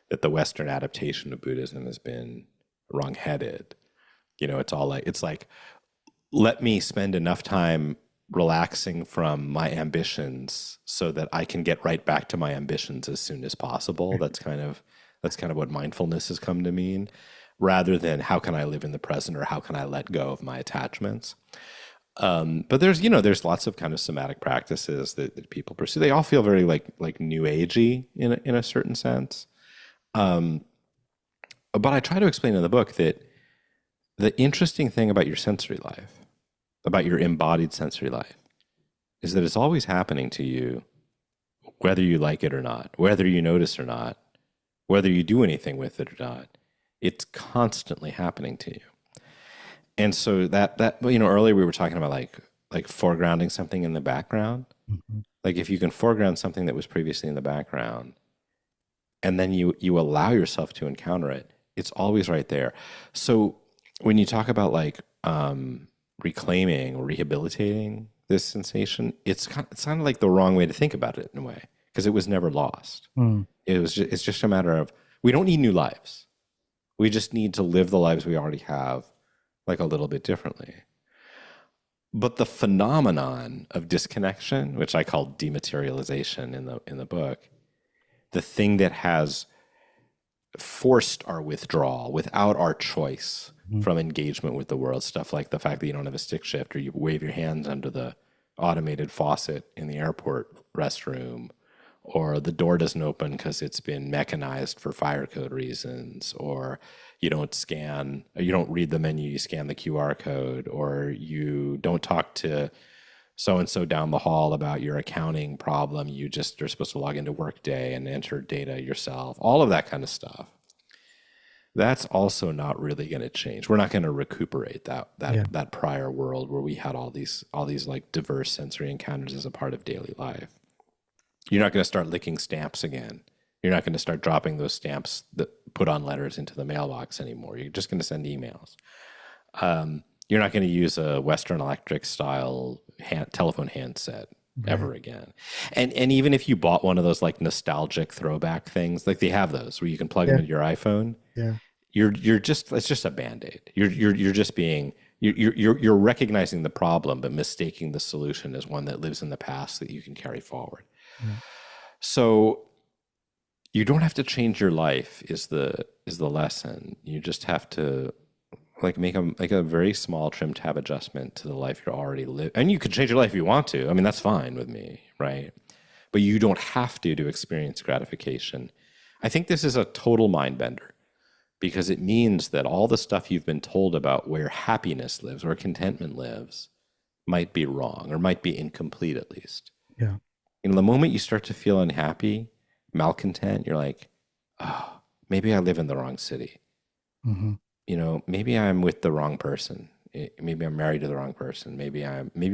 S2: that the Western adaptation of Buddhism has been wrongheaded. It's like, let me spend enough time relaxing from my ambitions so that I can get right back to my ambitions as soon as possible. That's kind of what mindfulness has come to mean, rather than how can I live in the present or how can I let go of my attachments. But there's lots of kind of somatic practices that people pursue. They all feel very like new agey in a certain sense. But I try to explain in the book that the interesting thing about your sensory life, about your embodied sensory life, is that it's always happening to you, whether you like it or not, whether you notice or not, whether you do anything with it or not. It's constantly happening to you. And so earlier we were talking about like foregrounding something in the background.
S1: Mhm.
S2: Like, if you can foreground something that was previously in the background, and then you allow yourself to encounter it, it's always right there. So when you talk about like reclaiming or rehabilitating this sensation, it's kind of like the wrong way to think about it in a way, because it was never lost.
S1: Mm.
S2: It's just a matter of, we don't need new lives. We just need to live the lives we already have, like a little bit differently. But the phenomenon of disconnection, which I call dematerialization in the book, the thing that has forced our withdrawal without our choice
S1: Mhm.
S2: from engagement with the world, stuff like the fact that you don't have a stick shift or you wave your hands under the automated faucet in the airport restroom, or the door doesn't open because it's been mechanized for fire code reasons, or you don't read the menu, you scan the QR code, or you don't talk to so and so down the hall about your accounting problem. You just are supposed to log into Workday and enter data yourself. All of that kind of stuff. That's also not really going to change. We're not going to recuperate that
S1: Yeah.
S2: that that prior world where we had all these like diverse sensory encounters as a part of daily life. You're not going to start licking stamps again. You're not going to start dropping those stamps that put on letters into the mailbox anymore. You're just going to send emails. You're not going to use a Western Electric style telephone handset
S1: Right.
S2: ever again. And even if you bought one of those like nostalgic throwback things, like they have those where you can plug them
S1: Yeah.
S2: into your iPhone,
S1: Yeah.
S2: you're just it's just a band-aid. You're just being you're recognizing the problem but mistaking the solution as one that lives in the past that you can carry forward.
S1: Yeah.
S2: So you don't have to change your life is the lesson. You just have to like make a very small trim tab adjustment to the life you're already living. And you can change your life if you want to. I mean, that's fine with me, right? But you don't have to experience gratification. I think this is a total mind bender because it means that all the stuff you've been told about where happiness lives, where contentment lives, might be wrong or might be incomplete at least.
S1: Yeah.
S2: The moment you start to feel unhappy, malcontent, you're like, oh, maybe I live in the wrong city.
S1: Hmm.
S2: Maybe I'm with the wrong person. Maybe I'm married to the wrong person. Maybe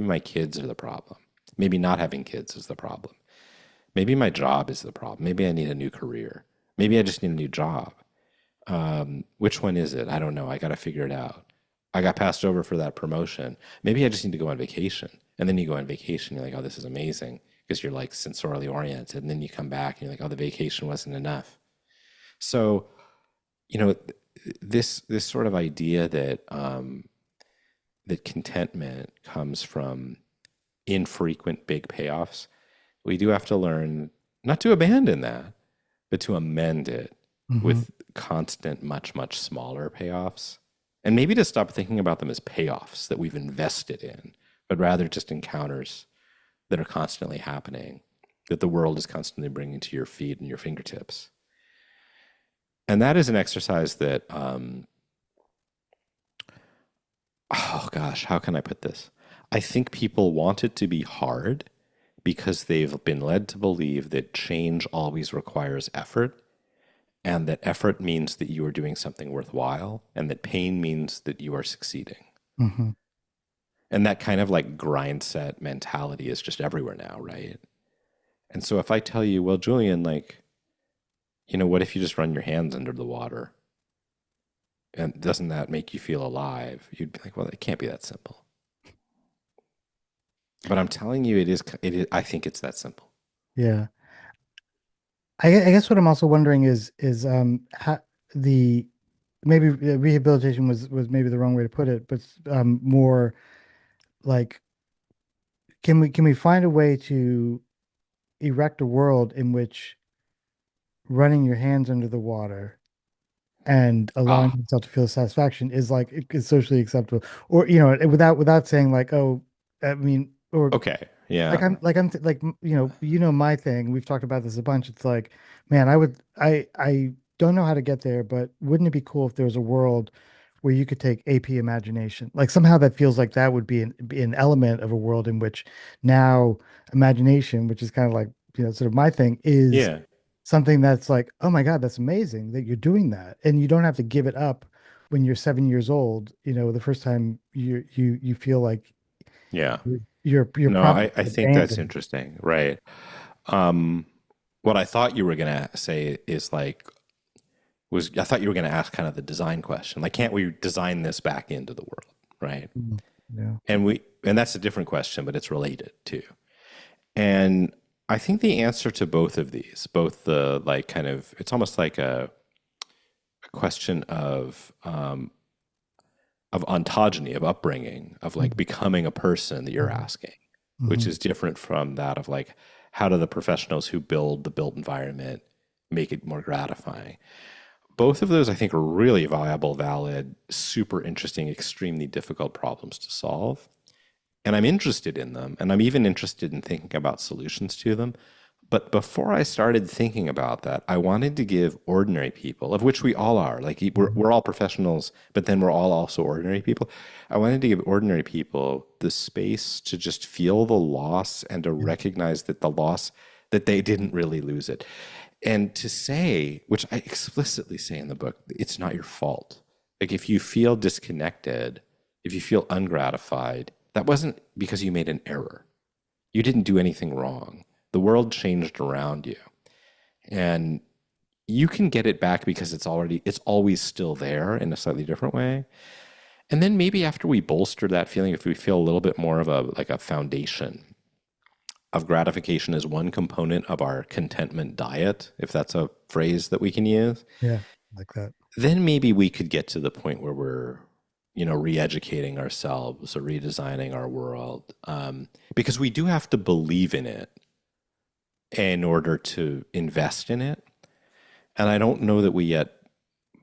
S2: my kids are the problem. Maybe not having kids is the problem. Maybe my job is the problem. Maybe I need a new career. Maybe I just need a new job. Which one is it? I don't know. I got to figure it out. I got passed over for that promotion. Maybe I just need to go on vacation. And then you go on vacation, you're like, oh, this is amazing because you're like sensorially oriented. And then you come back and you're like, oh, the vacation wasn't enough. So, you know, this sort of idea that that contentment comes from infrequent big payoffs, we do have to learn not to abandon that, but to amend it
S1: Hmm.
S2: with constant, much, much smaller payoffs. And maybe to stop thinking about them as payoffs that we've invested in, but rather just encounters that are constantly happening, that the world is constantly bringing to your feet and your fingertips. And that is an exercise that, oh gosh, how can I put this? I think people want it to be hard because they've been led to believe that change always requires effort and that effort means that you are doing something worthwhile and that pain means that you are succeeding.
S1: Hmm.
S2: And that kind of like grind set mentality is just everywhere now, right? And so if I tell you, well, Julian, like, what if you just run your hands under the water? And doesn't that make you feel alive? You'd be like, well, it can't be that simple. But I'm telling you, it is, I think it's that simple.
S1: Yeah. I guess what I'm also wondering is how the maybe rehabilitation was maybe the wrong way to put it, but more like can we find a way to erect a world in which running your hands under the water and allowing
S2: Ah,
S1: yourself to feel satisfaction is like is socially acceptable, or without saying like, oh, I mean, or
S2: okay. Yeah.
S1: my thing. We've talked about this a bunch. It's like, man, I don't know how to get there, but wouldn't it be cool if there was a world where you could take AP imagination? Like somehow that feels like that would be an element of a world in which now imagination, which is kind of like, sort of my thing, is
S2: Yeah.
S1: something that's like, oh my God, that's amazing that you're doing that. And you don't have to give it up when you're 7 years old, the first time you feel like
S2: Yeah.
S1: your
S2: No,
S1: promise
S2: I
S1: is
S2: think that's
S1: abandoned.
S2: interesting. Right. Um, what I thought you were going to say is like, I thought you were going to ask kind of the design question. Like, can't we design this back into the world? Right.
S1: Mm. Yeah.
S2: And that's a different question, but it's related too. And I think the answer to both of these, both the like kind of, it's almost like a question of ontogeny, of upbringing, of like
S1: Mhm.
S2: becoming a person that you're
S1: Mhm.
S2: asking, which
S1: Mhm.
S2: is different from that of like, how do the professionals who build the built environment make it more gratifying? Both of those, I think, are really viable, valid, super interesting, extremely difficult problems to solve. And I'm interested in them. And I'm even interested in thinking about solutions to them. But before I started thinking about that, I wanted to give ordinary people, of which we all are, like
S1: Mhm.
S2: we're all professionals, but then we're all also ordinary people. I wanted to give ordinary people the space to just feel the loss and to
S1: Yeah.
S2: recognize that the loss, that they didn't really lose it. And to say, which I explicitly say in the book, it's not your fault. Like if you feel disconnected, if you feel ungratified, that wasn't because you made an error. You didn't do anything wrong. The world changed around you. And you can get it back because it's always still there in a slightly different way. And then maybe after we bolster that feeling, if we feel a little bit more of a like a foundation of gratification as one component of our contentment diet, if that's a phrase that we can use,
S1: Yeah, like that.
S2: then maybe we could get to the point where we're, re-educating ourselves or redesigning our world, because we do have to believe in it in order to invest in it. And I don't know that we yet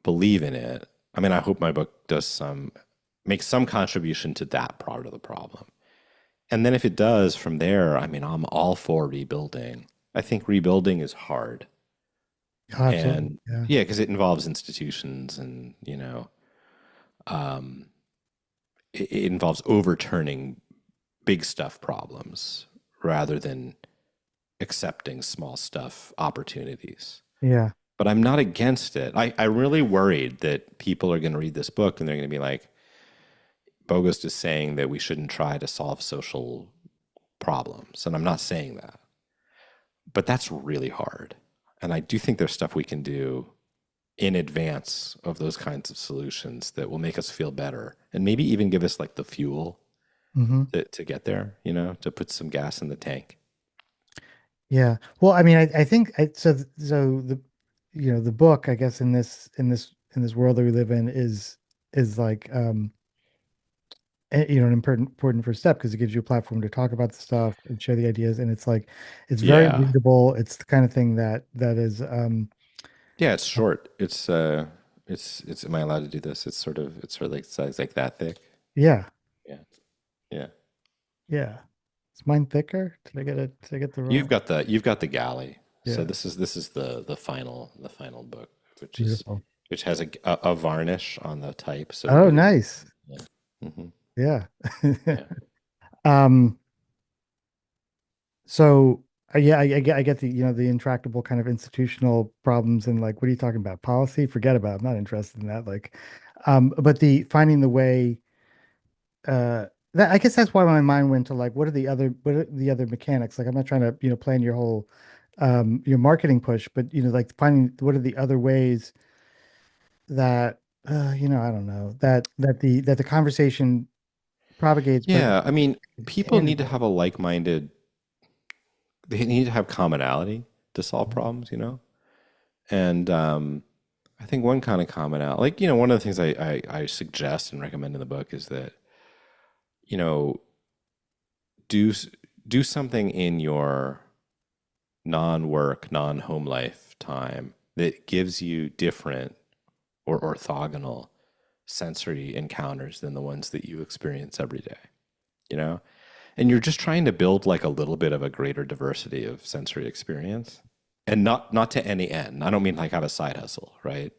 S2: believe in it. I mean, I hope my book does makes some contribution to that part of the problem. And then if it does from there, I mean, I'm all for rebuilding. I think rebuilding is hard.
S1: Absolutely.
S2: And
S1: Yeah.
S2: yeah, because it involves institutions and, it involves overturning big stuff problems rather than accepting small stuff opportunities.
S1: Yeah.
S2: But I'm not against it. I'm really worried that people are going to read this book and they're going to be like, Bogost is saying that we shouldn't try to solve social problems. And I'm not saying that. But that's really hard. And I do think there's stuff we can do in advance of those kinds of solutions that will make us feel better and maybe even give us like the fuel
S1: Hmm.
S2: to get there, to put some gas in the tank.
S1: Yeah. Well, I mean, I think so the the book, I guess, in this world that we live in is like an important first step because it gives you a platform to talk about the stuff and share the ideas, and it's like it's very
S2: Yeah.
S1: readable. It's the kind of thing that is
S2: Yeah, it's short. It's am I allowed to do this? It's sort of like size like that thick.
S1: yeah.
S2: Yeah. Yeah.
S1: Yeah. Is mine thicker? Did I get the
S2: You've
S1: wrong?
S2: got the galley. So
S1: Yeah.
S2: this is the final book,
S1: Beautiful.
S2: which has a varnish on the type, so it
S1: Oh,
S2: really,
S1: nice.
S2: yeah. Hmm.
S1: Yeah.
S2: Yeah.
S1: Um, so yeah, I get the, the intractable kind of institutional problems and like, what are you talking about? Policy? Forget about it. I'm not interested in that. Like, but the finding the way, that I guess that's why my mind went to like, what are the other mechanics? Like, I'm not trying to, plan your whole, your marketing push, but, like finding what are the other ways that, I don't know, that the conversation propagates, but
S2: Yeah, I mean,
S1: it's
S2: people need to
S1: tangible.
S2: have they need to have commonality to solve problems, And I think one kind of commonality, like, one of the things I suggest and recommend in the book is that, you know, do do something in your non-work, non-home life time that gives you different or orthogonal sensory encounters than the ones that you experience every day, you know? And you're just trying to build like a little bit of a greater diversity of sensory experience. And not to any end. I don't mean like have a side hustle, right?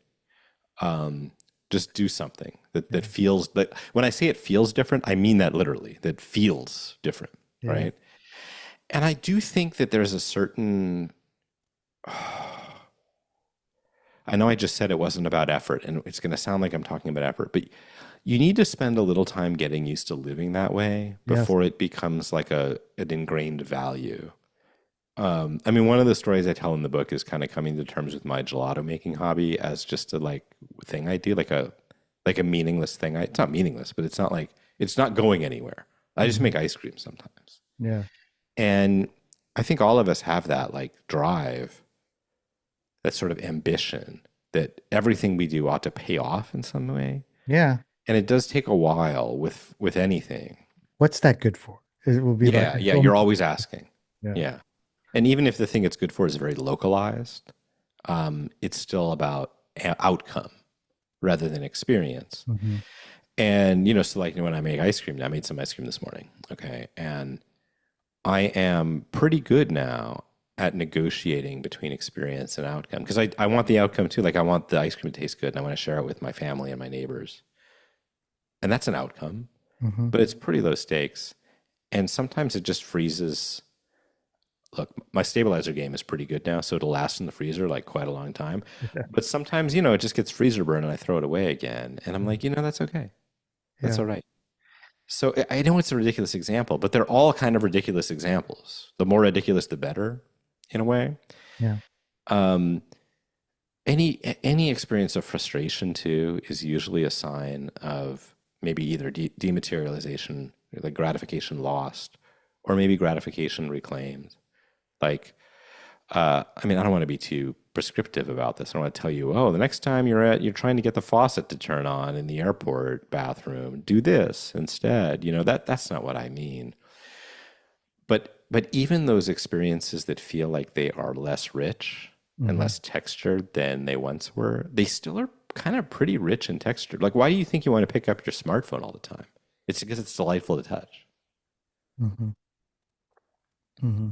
S2: Um, just do something
S1: Yeah.
S2: that feels that when I say it feels different, I mean that literally, that feels different,
S1: Yeah.
S2: right? And I do think that there's a certain I know I just said it wasn't about effort, and it's going to sound like I'm talking about effort, but you need to spend a little time getting used to living that way
S1: Yes.
S2: before it becomes like an ingrained value. I mean, one of the stories I tell in the book is kind of coming to terms with my gelato making hobby as just a like thing I do, like a meaningless thing. It's not meaningless, but it's not like it's not going anywhere. I just
S1: Hmm.
S2: make ice cream sometimes,
S1: Yeah.
S2: and I think all of us have that like drive, that sort of ambition that everything we do ought to pay off in some way.
S1: Yeah.
S2: And it does take a while with anything.
S1: What's that good for? It will be like
S2: Yeah,
S1: I
S2: yeah,
S1: told
S2: you're
S1: me.
S2: always asking.
S1: Yeah.
S2: Yeah. And even if the thing it's good for is very localized, it's still about outcome rather than experience.
S1: Hmm.
S2: And, so like when I make ice cream, I made some ice cream this morning. Okay. And I am pretty good now at negotiating between experience and outcome because I want the outcome too. Like I want the ice cream to taste good and I want to share it with my family and my neighbors. And that's an outcome,
S1: Hmm.
S2: but it's pretty low stakes. And sometimes it just freezes. Look, my stabilizer game is pretty good now, so it'll last in the freezer like quite a long time.
S1: Yeah.
S2: But sometimes, it just gets freezer burn and I throw it away again. And I'm like, that's okay. That's
S1: Yeah.
S2: all right. So I know it's a ridiculous example, but they're all kind of ridiculous examples. The more ridiculous, the better, in a way.
S1: Yeah.
S2: Um, any experience of frustration too is usually a sign of maybe either dematerialization, like gratification lost, or maybe gratification reclaimed. Like, I mean, I don't want to be too prescriptive about this. I don't want to tell you, oh, the next time you're trying to get the faucet to turn on in the airport bathroom, do this instead. That's not what I mean. But even those experiences that feel like they are less rich and
S1: Hmm.
S2: less textured than they once were, they still are kind of pretty rich and textured. Like, why do you think you want to pick up your smartphone all the time? It's because it's delightful to touch.
S1: Hmm. Hmm.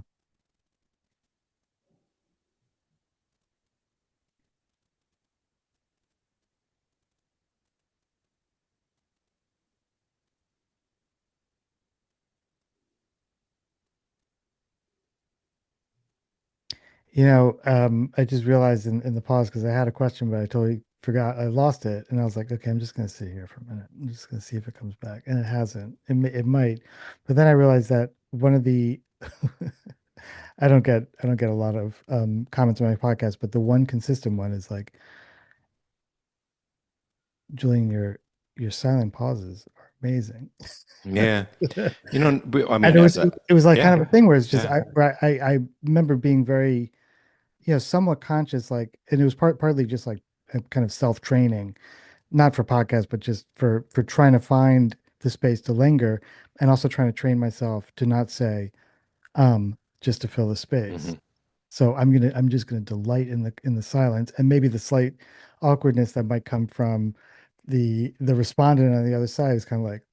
S1: I just realized in the pause because I had a question, but I totally forgot. I lost it, and I was like, okay, I'm just gonna sit here for a minute. I'm just gonna see if it comes back, and it hasn't. It might, but then I realized that one of the I don't get a lot of comments on my podcast, but the one consistent one is like, Julian, your silent pauses are amazing.
S2: Yeah. I
S1: And
S2: mean,
S1: it was
S2: as a,
S1: it was like
S2: yeah,
S1: kind of a thing where it's just
S2: yeah.
S1: I remember being very somewhat conscious, like, and it was partly just like a kind of self-training, not for podcasts, but just for trying to find the space to linger, and also trying to train myself to not say just to fill the space.
S2: Hmm.
S1: So I'm just gonna delight in the silence, and maybe the slight awkwardness that might come from the respondent on the other side is kind of like,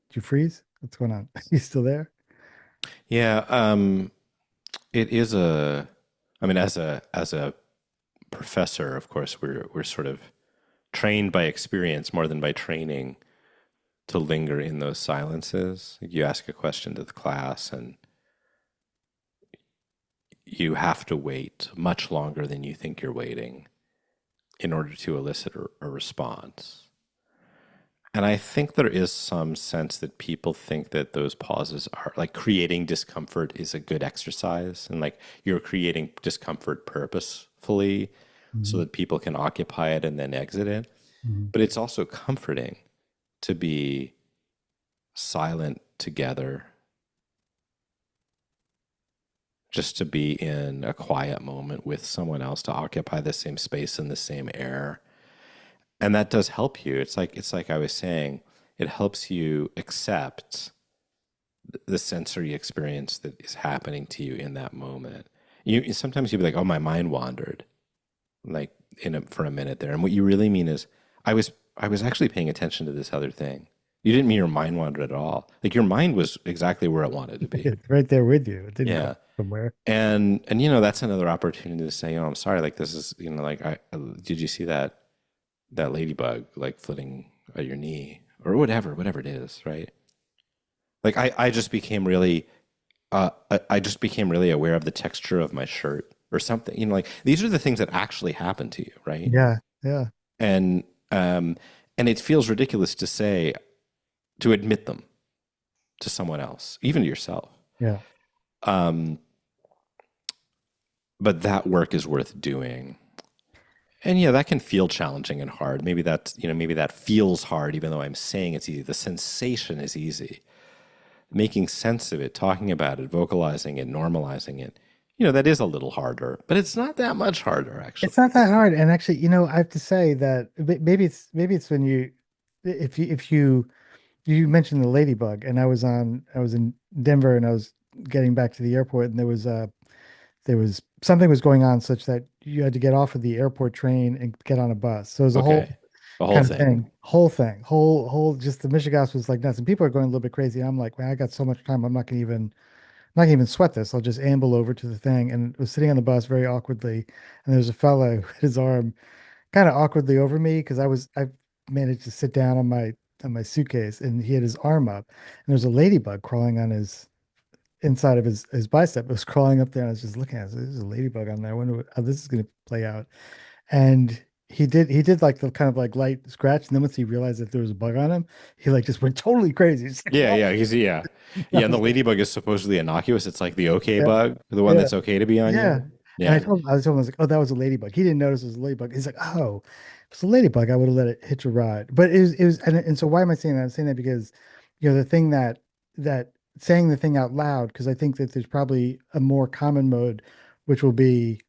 S1: did you freeze? What's going on? You still there?
S2: Yeah. It is I mean, as a professor, of course, we're sort of trained by experience more than by training to linger in those silences. You ask a question to the class, and you have to wait much longer than you think you're waiting in order to elicit a response. And I think there is some sense that people think that those pauses are like creating discomfort is a good exercise. And like you're creating discomfort purposefully so
S1: Mhm.
S2: that people can occupy it and then exit it.
S1: Mhm.
S2: But it's also comforting to be silent together, just to be in a quiet moment with someone else, to occupy the same space and the same air. And that does help you. It's like I was saying, it helps you accept the sensory experience that is happening to you in that moment. You sometimes you'll be like, "Oh, my mind wandered," like for a minute there, and what you really mean is, I was actually paying attention to this other thing. You didn't mean your mind wandered at all. Like your mind was exactly where it wanted to be.
S1: It's right there with you. It didn't go
S2: Yeah,
S1: somewhere.
S2: and that's another opportunity to say, "Oh, I'm sorry. Like this is like I did you see that ladybug like flitting at your knee or whatever it is, right?" Like I just became really I just became really aware of the texture of my shirt or something. Like these are the things that actually happen to you, right?
S1: Yeah, yeah,
S2: And um, and it feels ridiculous to say to admit them to someone else, even to yourself.
S1: yeah,
S2: Um, but that work is worth doing. And yeah, that can feel challenging and hard. Maybe that feels hard, even though I'm saying it's easy. The sensation is easy. Making sense of it, talking about it, vocalizing it, normalizing it, that is a little harder, but it's not that much harder,
S1: it's
S2: actually.
S1: not that hard. And actually, I have to say that maybe it's when you mentioned the ladybug, and I was in Denver, and I was getting back to the airport, and there was something was going on such that you had to get off of the airport train and get on a bus. So it was a whole
S2: Okay. The whole
S1: kind of
S2: thing.
S1: thing, whole thing, whole just the Michigas was like nuts, and people are going a little bit crazy. And I'm like, man, I got so much time. I'm not gonna even sweat this. I'll just amble over to the thing, and was sitting on the bus very awkwardly, and there's a fella who had his arm kind of awkwardly over me because I managed to sit down on my suitcase, and he had his arm up, and there's a ladybug crawling on his inside of his bicep. It was crawling up there, and I was just looking at it. There's a ladybug on there. I wonder how this is going to play out. And he did like the kind of like light scratch, and then once he realized that there was a bug on him, he like just went totally crazy. He's like,
S2: Yeah,
S1: oh,
S2: yeah, yeah.
S1: I
S2: Yeah, and the
S1: was like,
S2: ladybug is supposedly innocuous. It's like the okay
S1: yeah,
S2: bug, the one
S1: yeah.
S2: that's okay to be on
S1: Yeah.
S2: you.
S1: And
S2: Yeah.
S1: I was like, oh, that was a ladybug. He didn't notice it was a ladybug. He's like, oh. if it's a ladybug, I would have let it hitch a ride. But it was, and so why am I saying that? I'm saying that because, the thing that saying the thing out loud, because I think that there's probably a more common mode, which will be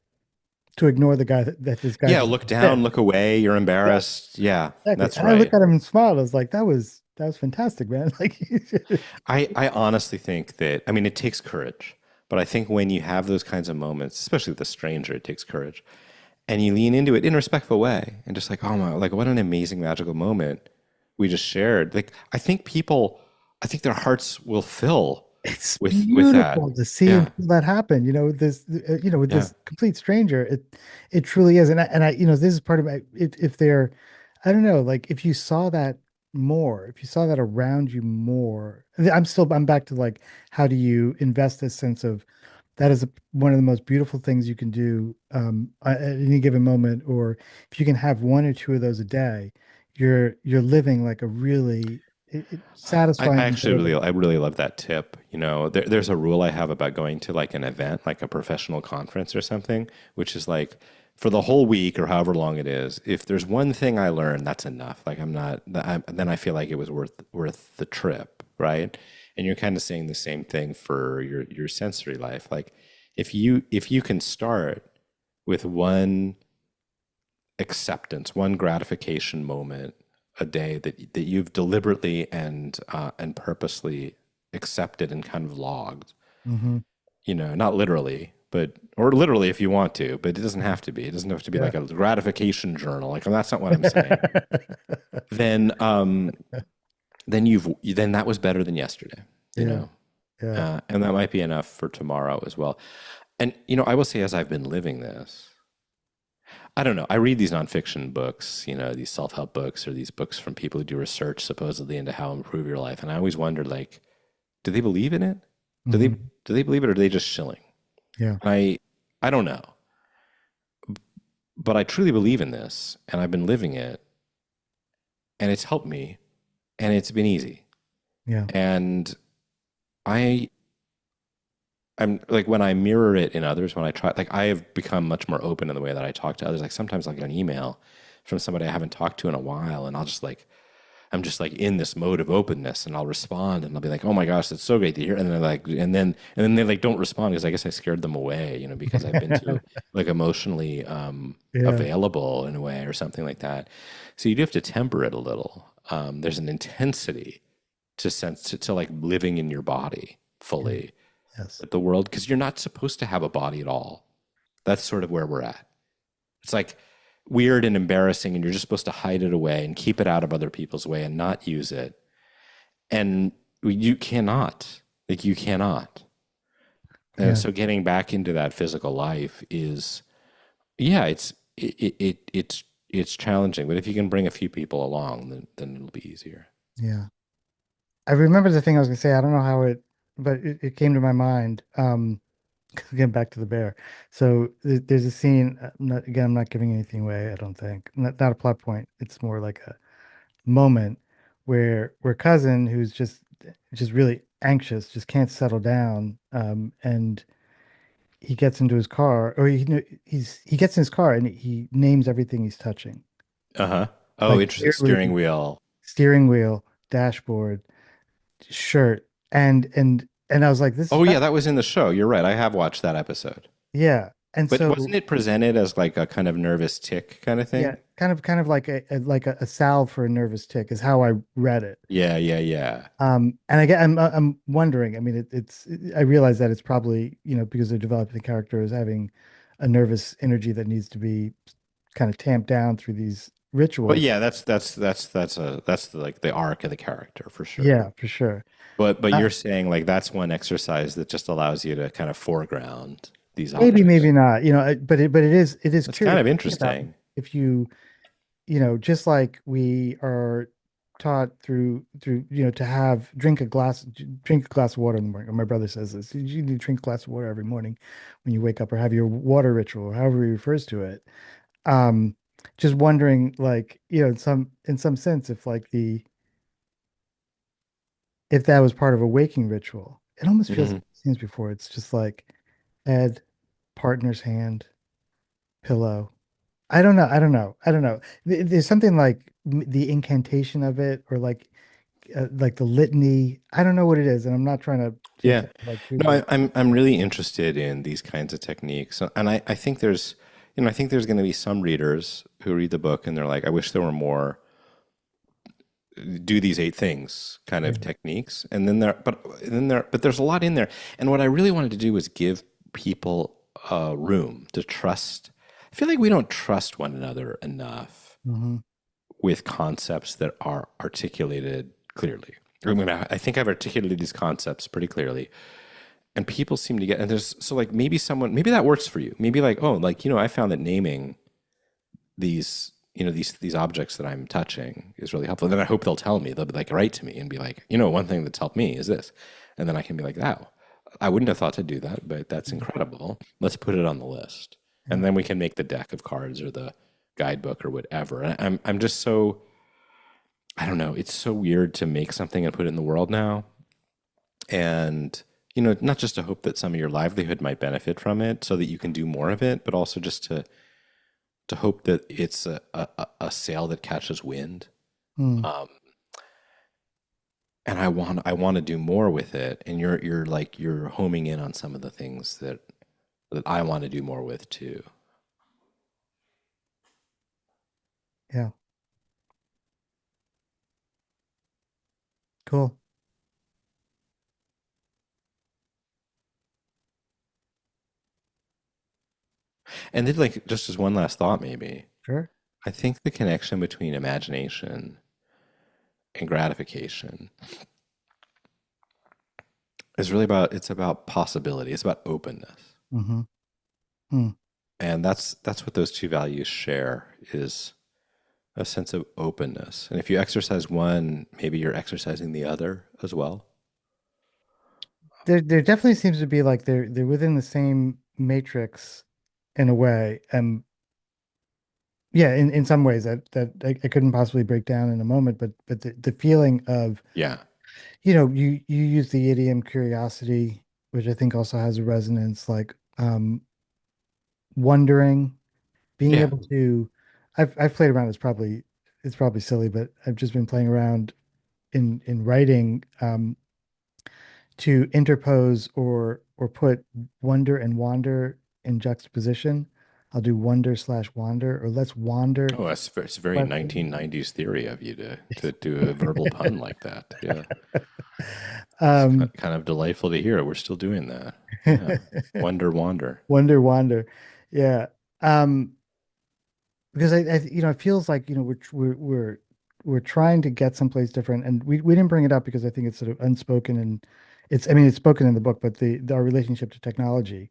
S1: to ignore the guy that this guy
S2: Yeah,
S1: just
S2: look down,
S1: said.
S2: look away, you're
S1: Yeah,
S2: embarrassed. Yeah,
S1: exactly.
S2: that's
S1: And I looked
S2: right.
S1: at him and smiled. I was like, that was fantastic, man. Like,
S2: I honestly think that, I mean, it takes courage, but I think when you have those kinds of moments, especially with a stranger, it takes courage. And you lean into it in a respectful way and just like, oh my, like what an amazing magical moment we just shared. Like I think their hearts will fill
S1: it's
S2: with that.
S1: beautiful to see and
S2: Yeah.
S1: feel that happen. With
S2: Yeah.
S1: this complete stranger, it truly is. And this is part of my, if they're, I don't know, like if you saw that more, if you saw that around you more, I'm back to like, how do you invest this sense of that is one of the most beautiful things you can do at any given moment, or if you can have one or two of those a day, you're living like a really
S2: I
S1: satisfying,
S2: actually
S1: enjoyable.
S2: I really love that tip. You know, there's a rule I have about going to like an event, like a professional conference or something, which is like for the whole week or however long it is, if there's one thing I learned, that's enough. Like I'm not, then I feel like it was worth the trip, right? And you're kind of saying the same thing for your sensory life. Like if you can start with one acceptance, one gratification moment a day that you've deliberately and purposely accepted and kind of logged.
S1: Hmm.
S2: You know, not literally, but or literally if you want to, but it doesn't have to be. It doesn't have to be
S1: Yeah.
S2: like a gratification journal. Like that's not what I'm saying. Then then that was better than yesterday. You
S1: Yeah.
S2: know,
S1: Yeah.
S2: and that might be enough for tomorrow as well. And you know, I will say as I've been living this, I don't know. I read these nonfiction books, you know, these self-help books or these books from people who do research supposedly into how to improve your life. And I always wondered, like, do they believe in it? Do they
S1: Hmm.
S2: do they believe it or are they just shilling?
S1: Yeah.
S2: And I don't know. But I truly believe in this and I've been living it and it's helped me and it's been easy.
S1: Yeah.
S2: And I I'm like when I mirror it in others, when I try, like I have become much more open in the way that I talk to others. Like sometimes I'll get an email from somebody I haven't talked to in a while, and I'll just like I'm just like in this mode of openness, and I'll respond, and I'll be like, "Oh my gosh, that's so great to hear," and they're like, and then they like don't respond because I guess I scared them away, you know, because I've been too like emotionally
S1: Yeah.
S2: available in a way or something like that. So you do have to temper it a little. There's an intensity to to like living in your body
S1: Yeah.
S2: fully
S1: Yes.
S2: with the world because you're not supposed to have a body at all. That's sort of where we're at. It's like weird and embarrassing, and you're just supposed to hide it away and keep it out of other people's way and not use it. And you cannot, like, you cannot. And
S1: Yeah.
S2: so getting back into that physical life is, yeah, it's challenging. But if you can bring a few people along, then it'll be easier.
S1: Yeah. I remember the thing I was gonna say. I don't know how but it came to my mind. Getting back to the bear. So there's a scene. I'm not giving anything away. I don't think. Not a plot point. It's more like a moment where cousin, who's just really anxious, just can't settle down. And he gets into his car, or he gets in his car and he names everything he's touching,
S2: Uh huh. Oh,
S1: like
S2: interesting. Steering
S1: clearly
S2: wheel.
S1: steering wheel, dashboard, shirt, and I was like, this is
S2: Oh, yeah, that was in the show. You're right. I have watched that episode.
S1: yeah. And
S2: But wasn't
S1: so
S2: it presented as like a kind of nervous tick kind of
S1: yeah,
S2: thing?
S1: kind of like a salve for a nervous tick is how I read it.
S2: Yeah, yeah, yeah.
S1: And I'm wondering. I mean, I realize that it's probably, because they're developing the character as having a nervous energy that needs to be kind of tamped down through these
S2: But
S1: rituals.
S2: yeah, that's the, like the arc of the character for sure.
S1: Yeah, for sure.
S2: But
S1: Uh,
S2: you're saying like that's one exercise that just allows you to kind of foreground these
S1: Maybe,
S2: objects.
S1: maybe not. But it is
S2: That's
S1: curious
S2: kind
S1: to
S2: of
S1: think about
S2: interesting.
S1: if just like we are taught through to have drink a glass of water in the morning. Or my brother says this. You need to drink a glass of water every morning when you wake up, or have your water ritual, or however he refers to it. Um, just wondering, like, in some sense, if that was part of a waking ritual. It almost feels
S2: Hmm.
S1: like scenes before. It's just like head, partner's hand, pillow. I don't know. I don't know. I don't know. There's something like the incantation of it, or like the litany. I don't know what it is, and I'm not trying to
S2: Yeah.
S1: sound like too
S2: No,
S1: big.
S2: I'm really interested in these kinds of techniques, and I think there's, I think there's going to be some readers who read the book and they're like, I wish there were more do these 8 things kind
S1: Yeah.
S2: of techniques, and but there's a lot in there, and what I really wanted to do was give people room to trust. I feel like we don't trust one another enough
S1: Hmm.
S2: with concepts that are articulated clearly. I mean, I think I've articulated these concepts pretty clearly, and people seem to get. And there's so like maybe someone maybe that works for you. Maybe like oh like I found that naming these these objects that I'm touching is really helpful. And then I hope they'll tell me. They'll be like write to me and be like one thing that's helped me is this, and then I can be like wow, I wouldn't have thought to do that, but that's incredible. Let's put it on the list,
S1: Yeah.
S2: and then we can make the deck of cards or the guidebook or whatever. And I'm just so I don't know. It's so weird to make something and put it in the world now. And, not just to hope that some of your livelihood might benefit from it so that you can do more of it, but also just to hope that it's a sail that catches wind.
S1: Mm.
S2: Um, and I want to do more with it. And you're like you're homing in on some of the things that I want to do more with too.
S1: Yeah. Cool.
S2: And then like just as one last thought, maybe
S1: Sure.
S2: I think the connection between imagination and gratification is really about it's about possibility. It's about openness.
S1: Hmm. Mm.
S2: And that's what those two values share is a sense of openness. And if you exercise one, maybe you're exercising the other as well.
S1: There definitely seems to be like they're within the same matrix in a way. Yeah, in some ways that I couldn't possibly break down in a moment, but the feeling of,
S2: Yeah.
S1: you use the idiom curiosity, which I think also has a resonance, like wondering, being
S2: Yeah.
S1: able to. I've played around. It's probably silly, but I've just been playing around in writing, to interpose or put wonder and wander in juxtaposition. I'll do wonder slash wander, or let's wander.
S2: Oh, it's a very
S1: But
S2: 1990s theory of you to do a verbal pun like that. Yeah. It's
S1: um,
S2: kind of delightful to hear. We're still doing that. Yeah. Wonder, wander.
S1: wonder, wander. Yeah. Um, because it feels like, we're trying to get someplace different, and we didn't bring it up because I think it's sort of unspoken, and I mean, it's spoken in the book, but our relationship to technology,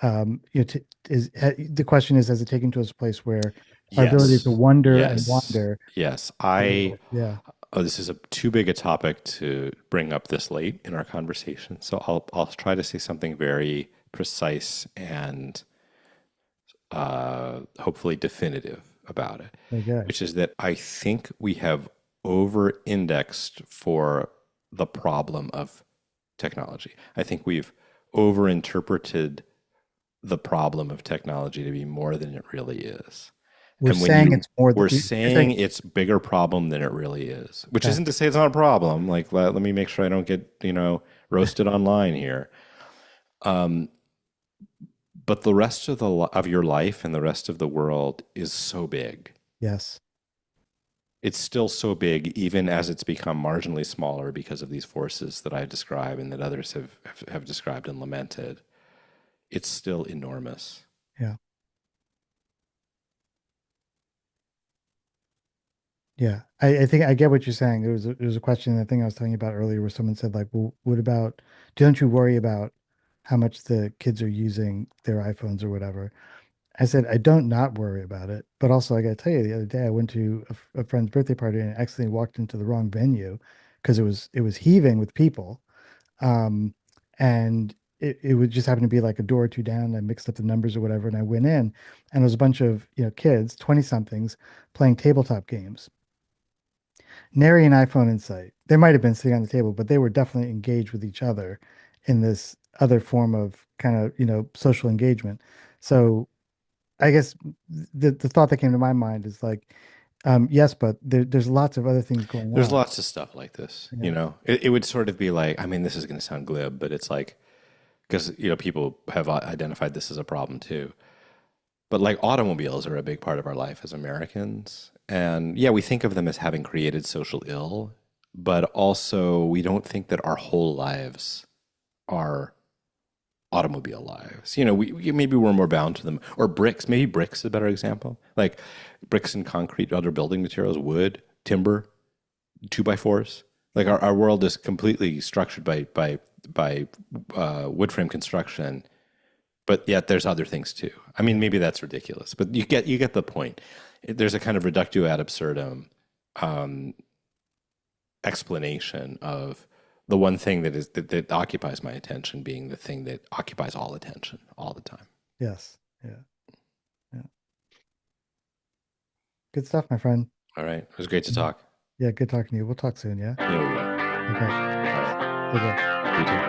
S1: the question is, has it taken to us a place where our ability to
S2: Yes.
S1: wonder and
S2: Yes.
S1: wander.
S2: Yes. I
S1: Yeah.
S2: Oh, this is too big a topic to bring up this late in our conversation. So I'll try to say something very precise and hopefully definitive about it,
S1: Okay.
S2: which is that I think we have over indexed for the problem of technology. I think we've over interpreted the problem of technology to be more than it really is.
S1: We're
S2: And when
S1: saying
S2: you
S1: it's more than
S2: we're
S1: you're saying.
S2: saying it's bigger problem than it really is, which
S1: Got
S2: isn't to say it's not a problem. Like let me make sure I don't get roasted online here. Um, but the rest of of your life and the rest of the world is so big.
S1: Yes.
S2: It's still so big, even as it's become marginally smaller because of these forces that I describe and that others have described and lamented. It's still enormous.
S1: Yeah. Yeah. I think I get what you're saying. There was a question, I think I was telling you about earlier, where someone said, like, well, what about, don't you worry about how much the kids are using their iPhones or whatever? I said, I don't not worry about it. But also, I got to tell you, the other day I went to a friend's birthday party and accidentally walked into the wrong venue because it was heaving with people. Um, and it would just happen to be like a door or two down. I mixed up the numbers or whatever, and I went in, and there was a bunch of, kids, 20 somethings, playing tabletop games. Nary an iPhone in sight. They might have been sitting on the table, but they were definitely engaged with each other in this other form of kind of, social engagement. So I guess the thought that came to my mind is like, yes, but there's lots of other things going
S2: There's
S1: on.
S2: lots of stuff like this, you
S1: Yeah.
S2: know. It would sort of be like, I mean, this is going to sound glib, but it's like because you know people have identified this as a problem too. But like automobiles are a big part of our life as Americans, and yeah, we think of them as having created social ill, but also we don't think that our whole lives are automobile lives. You know, maybe we're more bound to them. Or bricks, maybe bricks is a better example. Like bricks and concrete, other building materials, wood, timber, two by fours. Like our world is completely structured by wood frame construction, but yet there's other things too. I mean, maybe that's ridiculous, but you get the point. There's a kind of reductio ad absurdum um, explanation of the one thing that occupies my attention being the thing that occupies all attention all the time.
S1: Yes. Yeah. Yeah. Good stuff, my friend.
S2: All right, it was great to
S1: Mhm.
S2: talk.
S1: Yeah. Good talking to you. We'll talk soon. Yeah.
S2: There we go. All
S1: Okay.
S2: right,
S1: Take care.
S2: you too.